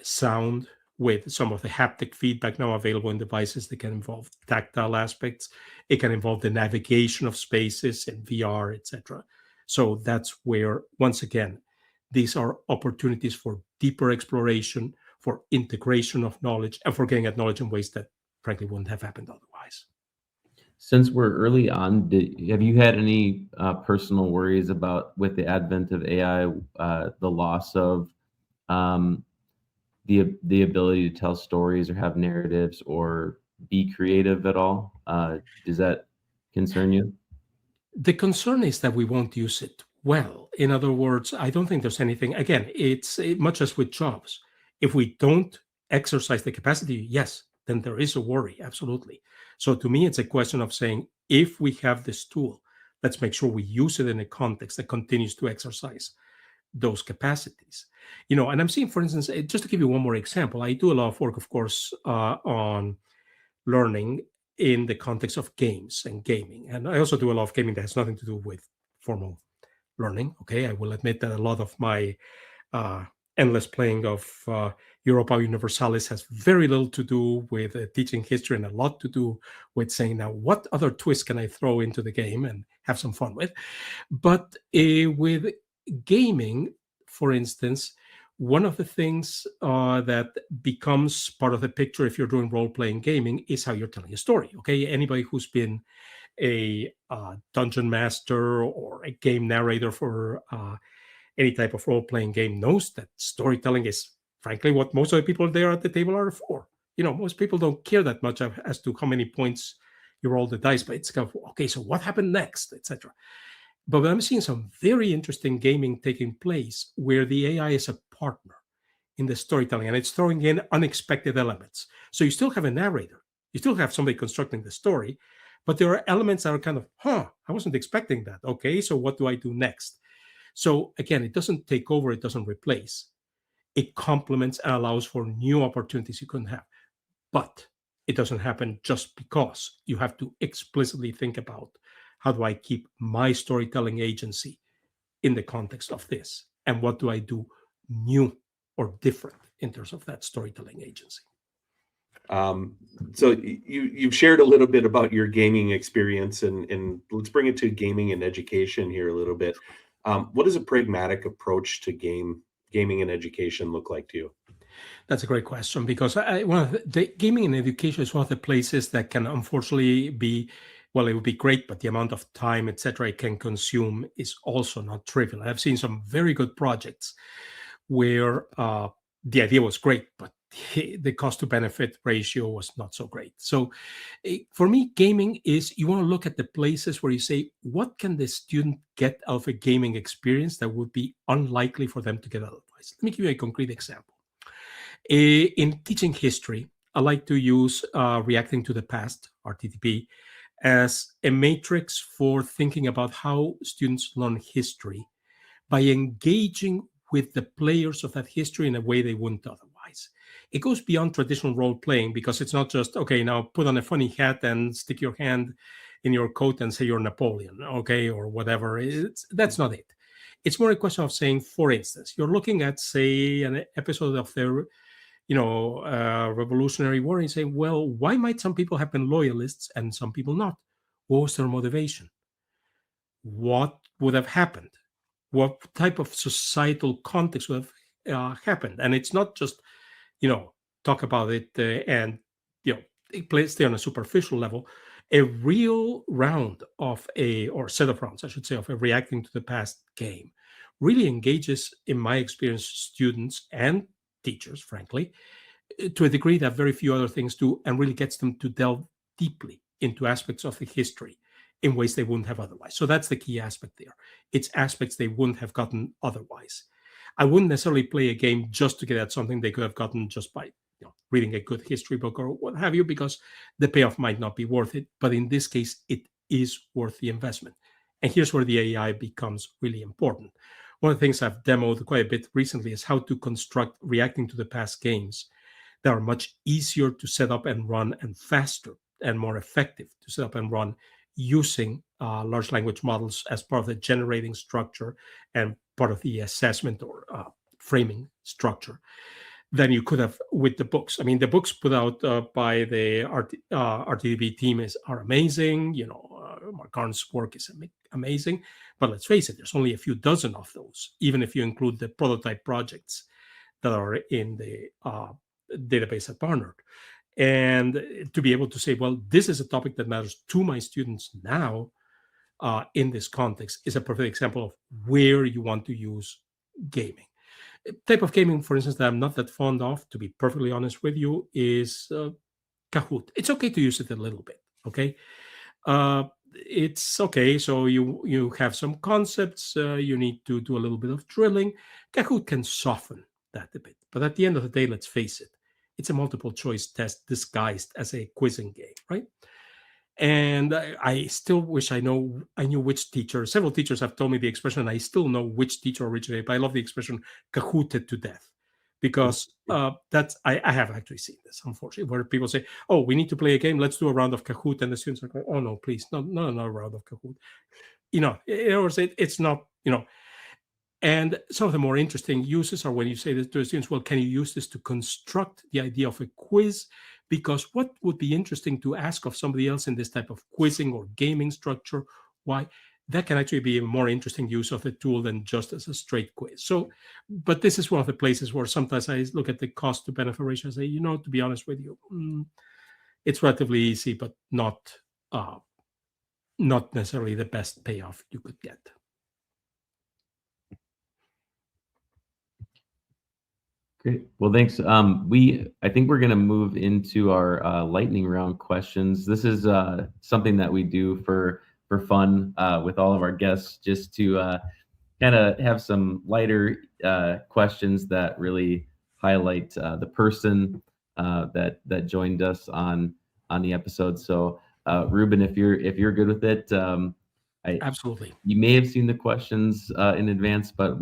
sound, with some of the haptic feedback now available in devices that can involve tactile aspects. It can involve the navigation of spaces and VR, etc. So that's where, once again, these are opportunities for deeper exploration, for integration of knowledge, and for getting at knowledge in ways that frankly wouldn't have happened otherwise. Since we're early on, have you had any personal worries about, with the advent of AI, the loss of the ability to tell stories or have narratives or be creative at all? Does that concern you? The concern is that we won't use it well. In other words, I don't think there's anything, again, it's much as with jobs. If we don't exercise the capacity, yes, then there is a worry, absolutely. So to me, it's a question of saying, if we have this tool, let's make sure we use it in a context that continues to exercise those capacities. And I'm seeing, for instance, just to give you one more example, I do a lot of work, of course, on learning in the context of games and gaming. And I also do a lot of gaming that has nothing to do with formal learning. Okay, I will admit that a lot of my endless playing of Europa Universalis has very little to do with teaching history and a lot to do with saying, now, what other twist can I throw into the game and have some fun with? But with gaming, for instance, one of the things that becomes part of the picture if you're doing role-playing gaming is how you're telling a story. Okay, anybody who's been a dungeon master or a game narrator for any type of role-playing game knows that storytelling is, frankly, what most of the people there at the table are for. Most people don't care that much as to how many points you roll the dice, but it's kind of, okay, so what happened next, etc. But I'm seeing some very interesting gaming taking place where the AI is a partner in the storytelling, and it's throwing in unexpected elements. So you still have a narrator, you still have somebody constructing the story, but there are elements that are kind of, I wasn't expecting that. Okay, so what do I do next? So again, it doesn't take over, it doesn't replace. It complements and allows for new opportunities you couldn't have. But it doesn't happen just because. You have to explicitly think about, how do I keep my storytelling agency in the context of this? And what do I do new or different in terms of that storytelling agency? So you've shared a little bit about your gaming experience, and let's bring it to gaming and education here a little bit. What does a pragmatic approach to gaming and education look like to you? That's a great question, because the gaming and education is one of the places that can unfortunately be, well, it would be great, but the amount of time, etc., it can consume is also not trivial. I've seen some very good projects where the idea was great, but the cost to benefit ratio was not so great. So for me, gaming is, you want to look at the places where you say, what can the student get out of a gaming experience that would be unlikely for them to get otherwise? Let me give you a concrete example. In teaching history, I like to use Reacting to the Past, RTTP, as a matrix for thinking about how students learn history by engaging with the players of that history in a way they wouldn't otherwise. It goes beyond traditional role playing because it's not just, okay, now put on a funny hat and stick your hand in your coat and say you're Napoleon, okay, or whatever. That's not it. It's more a question of saying, for instance, you're looking at, say, an episode of the Revolutionary War and saying, well, why might some people have been loyalists and some people not? What was their motivation? What would have happened? What type of societal context would have happened? And it's not just, talk about it and, stay on a superficial level. A real round or set of rounds, I should say, of a reacting to the past game really engages, in my experience, students and teachers, frankly, to a degree that very few other things do, and really gets them to delve deeply into aspects of the history in ways they wouldn't have otherwise. So that's the key aspect there. It's aspects they wouldn't have gotten otherwise. I wouldn't necessarily play a game just to get at something they could have gotten just by reading a good history book or what have you, because the payoff might not be worth it. But in this case, it is worth the investment. And here's where the AI becomes really important. One of the things I've demoed quite a bit recently is how to construct reacting to the past games that are much easier to set up and run and faster and more effective to set up and run using large language models as part of the generating structure and part of the assessment or framing structure than you could have with the books. I mean, the books put out by the RTDB team are amazing. Mark Arndt's work is amazing. But let's face it, there's only a few dozen of those, even if you include the prototype projects that are in the database at Barnard. And to be able to say, well, this is a topic that matters to my students now in this context is a perfect example of where you want to use gaming. Type of gaming, for instance, that I'm not that fond of, to be perfectly honest with you, is Kahoot. It's okay to use it a little bit, okay? It's okay, so you have some concepts, you need to do a little bit of drilling. Kahoot can soften that a bit. But at the end of the day, let's face it, it's a multiple choice test disguised as a quizzing game, right? And I still wish I knew which teacher. Several teachers have told me the expression. I still know which teacher originated, but I love the expression "kahooted to death," because that's I have actually seen this, unfortunately, where people say, "Oh, we need to play a game. Let's do a round of Kahoot," and the students are going, "Oh no, please, not another round of Kahoot." In other words, it's not. And some of the more interesting uses are when you say to the students, well, can you use this to construct the idea of a quiz? Because what would be interesting to ask of somebody else in this type of quizzing or gaming structure? Why? That can actually be a more interesting use of the tool than just as a straight quiz. So, but this is one of the places where sometimes I look at the cost to benefit ratio and say, to be honest with you, it's relatively easy, but not necessarily the best payoff you could get. Great. Well, thanks. I think we're going to move into our lightning round questions. This is something that we do for fun with all of our guests, just to kind of have some lighter questions that really highlight the person that joined us on the episode. So, Ruben, if you're good with it, Absolutely. You may have seen the questions in advance, but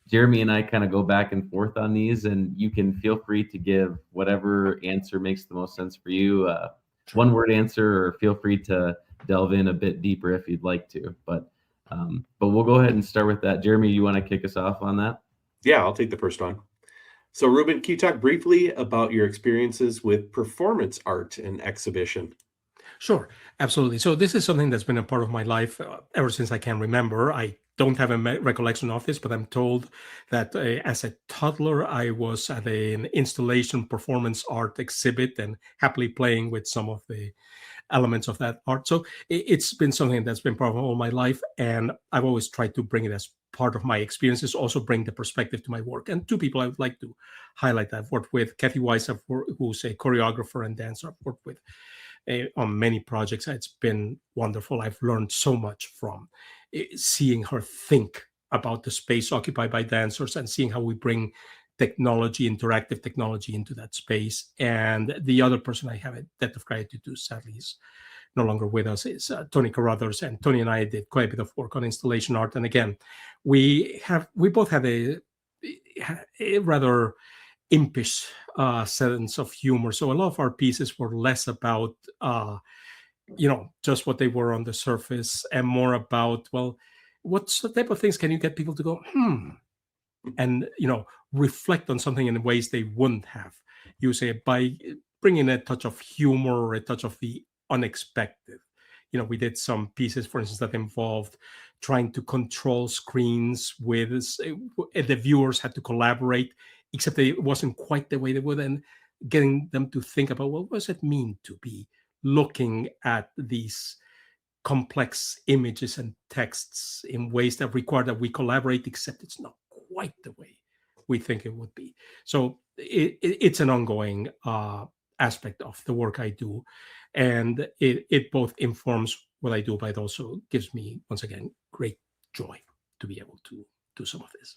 Jeremy and I kind of go back and forth on these, and you can feel free to give whatever answer makes the most sense for you. One word answer, or feel free to delve in a bit deeper if you'd like to. But we'll go ahead and start with that. Jeremy, you want to kick us off on that? Yeah, I'll take the first one. So, Ruben, can you talk briefly about your experiences with performance art and exhibition? Sure, absolutely. So this is something that's been a part of my life ever since I can remember. I don't have a recollection of this, but I'm told that as a toddler, I was at an installation performance art exhibit and happily playing with some of the elements of that art. So it's been something that's been part of all my life, and I've always tried to bring it as part of my experiences, also bring the perspective to my work. And two people I would like to highlight that I've worked with: Kathy Weiss, who's a choreographer and dancer I've worked with on many projects. It's been wonderful. I've learned so much from seeing her think about the space occupied by dancers and seeing how we bring interactive technology into that space. And the other person I have a debt of gratitude to, sadly, is no longer with us, is Tony Carruthers, and Tony and I did quite a bit of work on installation art. And again, we both have a rather impish sense of humor. So a lot of our pieces were less about just what they were on the surface, and more about, well, what's the type of things can you get people to go, and reflect on something in ways they wouldn't have, you say, by bringing a touch of humor or a touch of the unexpected. We did some pieces, for instance, that involved trying to control screens with the viewers had to collaborate, except it wasn't quite the way they would, and getting them to think about, well, what does it mean to be looking at these complex images and texts in ways that require that we collaborate, except it's not quite the way we think it would be. So it's an ongoing aspect of the work I do, and it both informs what I do, but it also gives me, once again, great joy to be able to do some of this.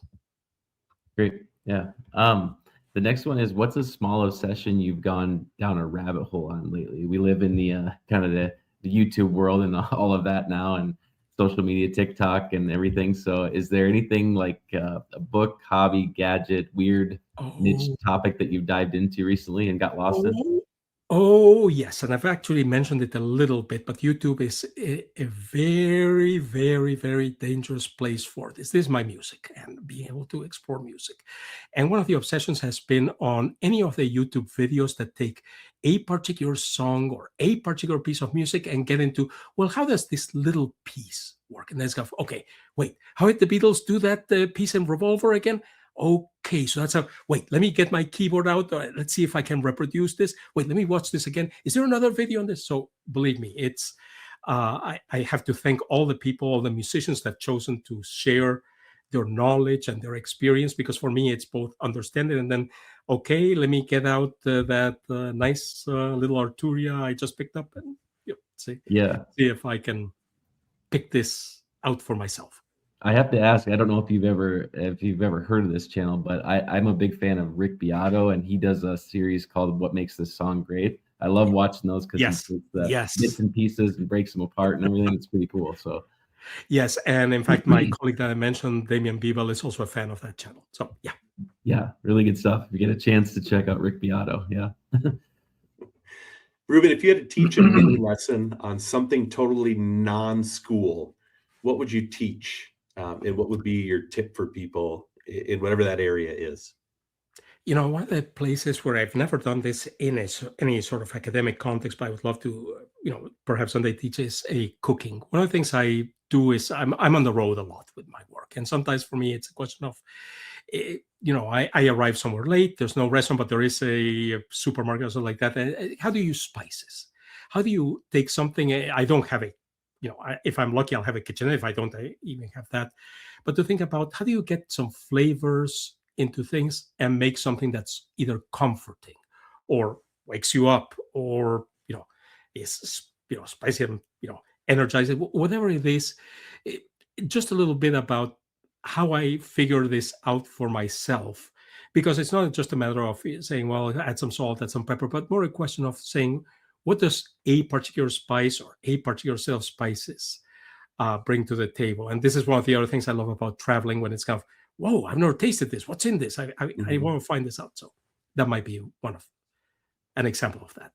Great. Yeah. The next one is, what's the smallest session you've gone down a rabbit hole on lately? We live in the kind of the YouTube world and all of that now, and social media, TikTok and everything. So is there anything like a book, hobby, gadget, weird niche topic that you've dived into recently and got lost in? Oh, yes. And I've actually mentioned it a little bit, but YouTube is a very, very, very dangerous place for this. This is my music and being able to explore music. And one of the obsessions has been on any of the YouTube videos that take a particular song or a particular piece of music and get into, well, how does this little piece work? And then it's go, okay, wait, how did the Beatles do that piece in Revolver again? Okay, so that's how, wait, let me get my keyboard out. Let's see if I can reproduce this. Wait, let me watch this again. Is there another video on this? So believe me, it's, I have to thank all the people, all the musicians that have chosen to share their knowledge and their experience, because for me, it's both understanding and then, okay, let me get out that nice little Arturia I just picked up and see if I can pick this out for myself. I have to ask, I don't know if you've ever heard of this channel, but I'm a big fan of Rick Beato, and he does a series called What Makes This Song Great. I love watching those because he takes the bits and pieces and breaks them apart and everything. It's pretty cool. So yes, and in fact, my colleague that I mentioned, Damian Bibel, is also a fan of that channel. So yeah, really good stuff. If you get a chance to check out Rick Beato, Ruben, if you had to teach a mini lesson on something totally non-school, what would you teach? And what would be your tip for people in whatever that area is? One of the places where I've never done this in any sort of academic context, but I would love to, perhaps someday teach, is cooking. One of the things I do is I'm on the road a lot with my work. And sometimes for me, it's a question of, I arrive somewhere late, there's no restaurant, but there is a supermarket or something like that. How do you use spices? How do you take something, I don't have if I'm lucky, I'll have a kitchen. If I don't, I even have that. But to think about, how do you get some flavors into things and make something that's either comforting or wakes you up or, is, spicy and, energizing, whatever it is. Just a little bit about how I figure this out for myself, because it's not just a matter of saying, well, add some salt, add some pepper, but more a question of saying, what does a particular spice or a particular set of spices bring to the table? And this is one of the other things I love about traveling, when it's kind of, whoa, I've never tasted this. What's in this? I want to find this out. So that might be an example of that.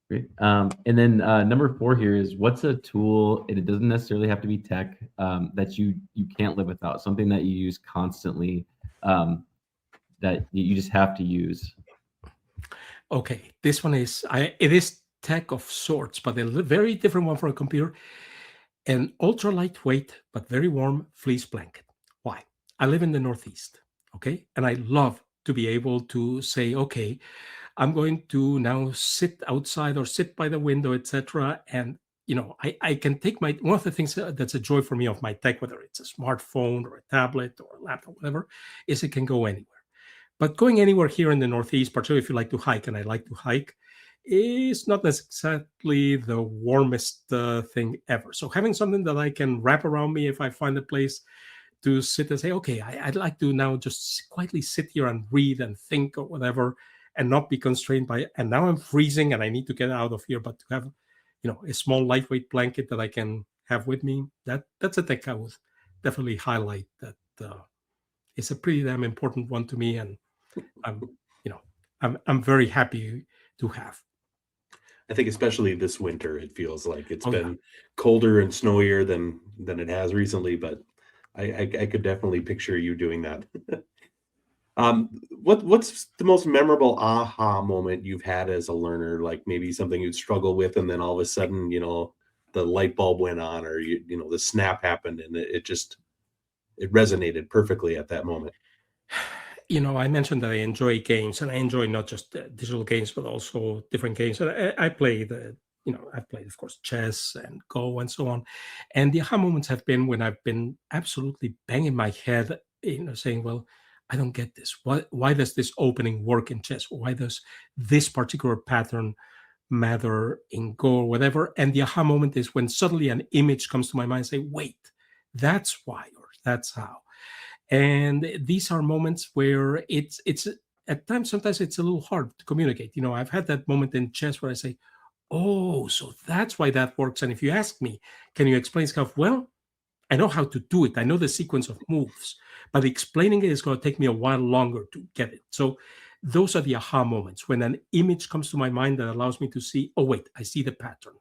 Great. And then number 4 here is, what's a tool, and it doesn't necessarily have to be tech, that you can't live without, something that you use constantly, that you just have to use? Okay, this one is, it is tech of sorts, but a very different one for a computer. An ultra lightweight, but very warm fleece blanket. Why? I live in the Northeast, okay? And I love to be able to say, okay, I'm going to now sit outside or sit by the window, etc. And, I can take one of the things that's a joy for me of my tech, whether it's a smartphone or a tablet or a laptop, whatever, is it can go anywhere. But going anywhere here in the Northeast, particularly if you like to hike, and I like to hike, is not exactly the warmest thing ever. So having something that I can wrap around me if I find a place to sit and say, okay, I'd like to now just quietly sit here and read and think or whatever, and not be constrained by, and now I'm freezing and I need to get out of here, but to have, a small lightweight blanket that I can have with me, that's a tech I would definitely highlight. That it's a pretty damn important one to me, and I'm, I'm very happy to have. I think especially this winter, it feels like it's Oh, yeah. been colder and snowier than it has recently, but I could definitely picture you doing that. What's the most memorable aha moment you've had as a learner? Like maybe something you'd struggle with, and then all of a sudden, the light bulb went on, or the snap happened, and it resonated perfectly at that moment. I mentioned that I enjoy games, and I enjoy not just digital games, but also different games. And I play I've played, of course, chess and Go and so on. And the aha moments have been when I've been absolutely banging my head, saying, well, I don't get this. Why does this opening work in chess? Why does this particular pattern matter in Go or whatever? And the aha moment is when suddenly an image comes to my mind and say, wait, that's why, or that's how. And these are moments where it's at times, sometimes it's a little hard to communicate. I've had that moment in chess where I say, oh, so that's why that works. And if you ask me, can you explain stuff? Well, I know how to do it. I know the sequence of moves, but explaining it is going to take me a while longer to get it. So those are the aha moments when an image comes to my mind that allows me to see, oh, wait, I see the pattern,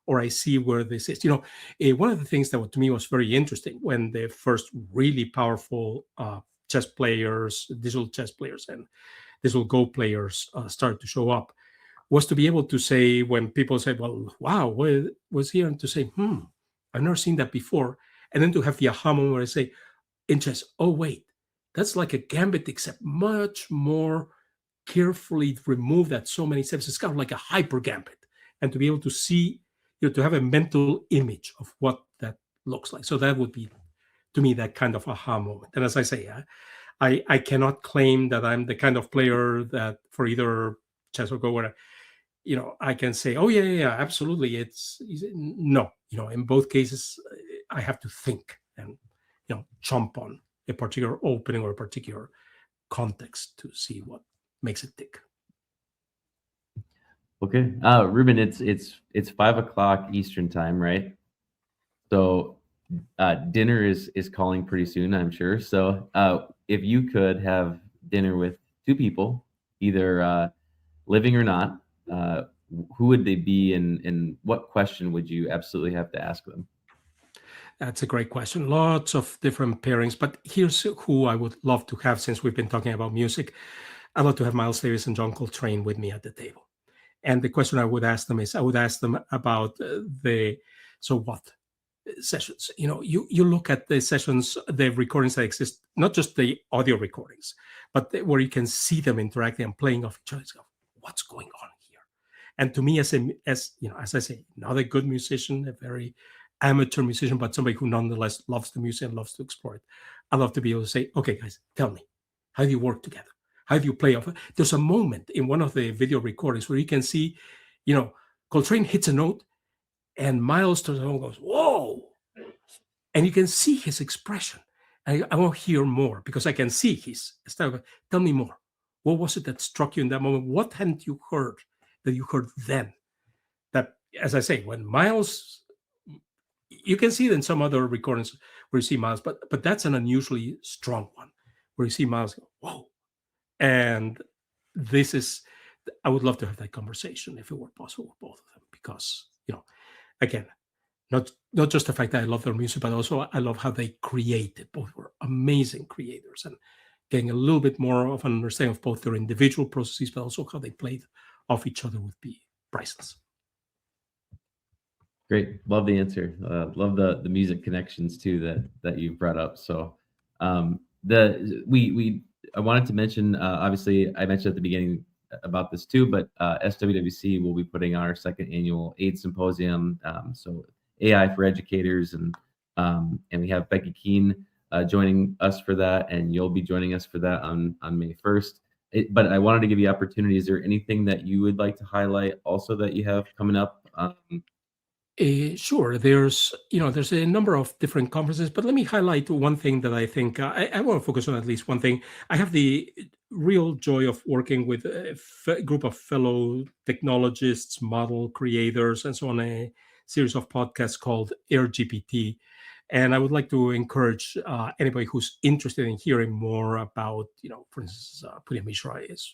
or I see where this is. One of the things that to me was very interesting when the first really powerful chess players, digital chess players, and digital Go players started to show up was to be able to say, when people say, well, wow, what was here? And to say, I've never seen that before. And then to have the aha moment where I say, in chess, oh, wait, that's like a gambit, except much more carefully removed at so many steps. It's kind of like a hyper gambit. And to be able to see, to have a mental image of what that looks like. So that would be, to me, that kind of aha moment. And as I say, I cannot claim that I'm the kind of player that for either chess or Go where I can say, oh, yeah, absolutely. It's no, in both cases, I have to think and, jump on a particular opening or a particular context to see what makes it tick. Okay, Ruben, it's 5 o'clock Eastern time, right? So dinner is calling pretty soon, I'm sure. So if you could have dinner with two people, either living or not, who would they be, and what question would you absolutely have to ask them? That's a great question. Lots of different pairings, but here's who I would love to have, since we've been talking about music. I'd love to have Miles Davis and John Coltrane with me at the table. And the question I would ask them is, I would ask them about the so what sessions. You look at the sessions, the recordings that exist, not just the audio recordings, but where you can see them interacting and playing off each other. So what's going on here? And to me, as I say, not a good musician, a very amateur musician, but somebody who nonetheless loves the music and loves to explore it, I love to be able to say, okay, guys, tell me, how do you work together? How do you play off? There's a moment in one of the video recordings where you can see, Coltrane hits a note and Miles turns around and goes, whoa. And you can see his expression. And I want to hear more because I can see his style. Tell me more. What was it that struck you in that moment? What hadn't you heard that you heard then? That, as I say, when Miles, you can see it in some other recordings where you see Miles, but that's an unusually strong one where you see Miles go, whoa. And I would love to have that conversation if it were possible with both of them, because, again, not just the fact that I love their music, but also I love how they created. Both were amazing creators, and getting a little bit more of an understanding of both their individual processes, but also how they played off each other would be priceless. Great, love the answer. Love the music connections too that you brought up. So I wanted to mention, obviously I mentioned at the beginning about this too, but SWWC will be putting on our second annual AIDS Symposium. So AI for educators, and we have Becky Keene joining us for that, and you'll be joining us for that on May 1st. But I wanted to give you opportunity. Is there anything that you would like to highlight also that you have coming up? Sure. There's a number of different conferences, but let me highlight one thing that I think I want to focus on at least one thing. I have the real joy of working with a group of fellow technologists, model creators, and so on, a series of podcasts called AirGPT. And I would like to encourage anybody who's interested in hearing more about, for instance, Punya Mishra is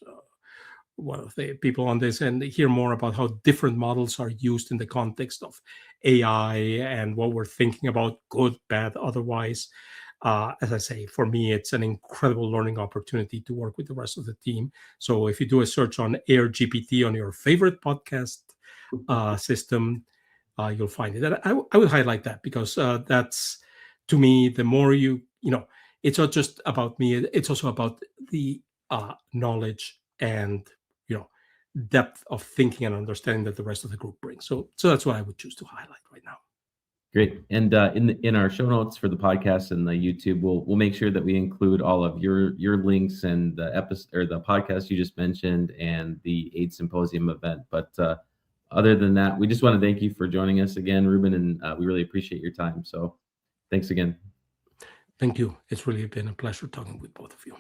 one of the people on this, and hear more about how different models are used in the context of AI and what we're thinking about, good, bad, otherwise. As I say, for me, it's an incredible learning opportunity to work with the rest of the team. So if you do a search on AirGPT on your favorite podcast system, you'll find it. And I would highlight that because that's, to me, the more it's not just about me, it's also about the knowledge and depth of thinking and understanding that the rest of the group brings. So that's what I would choose to highlight right now. Great. And in our show notes for the podcast and the YouTube, we'll make sure that we include all of your links and the episode or the podcast you just mentioned and the AIDS Symposium event. But other than that, we just want to thank you for joining us again, Ruben, and we really appreciate your time. So thanks again. Thank you. It's really been a pleasure talking with both of you.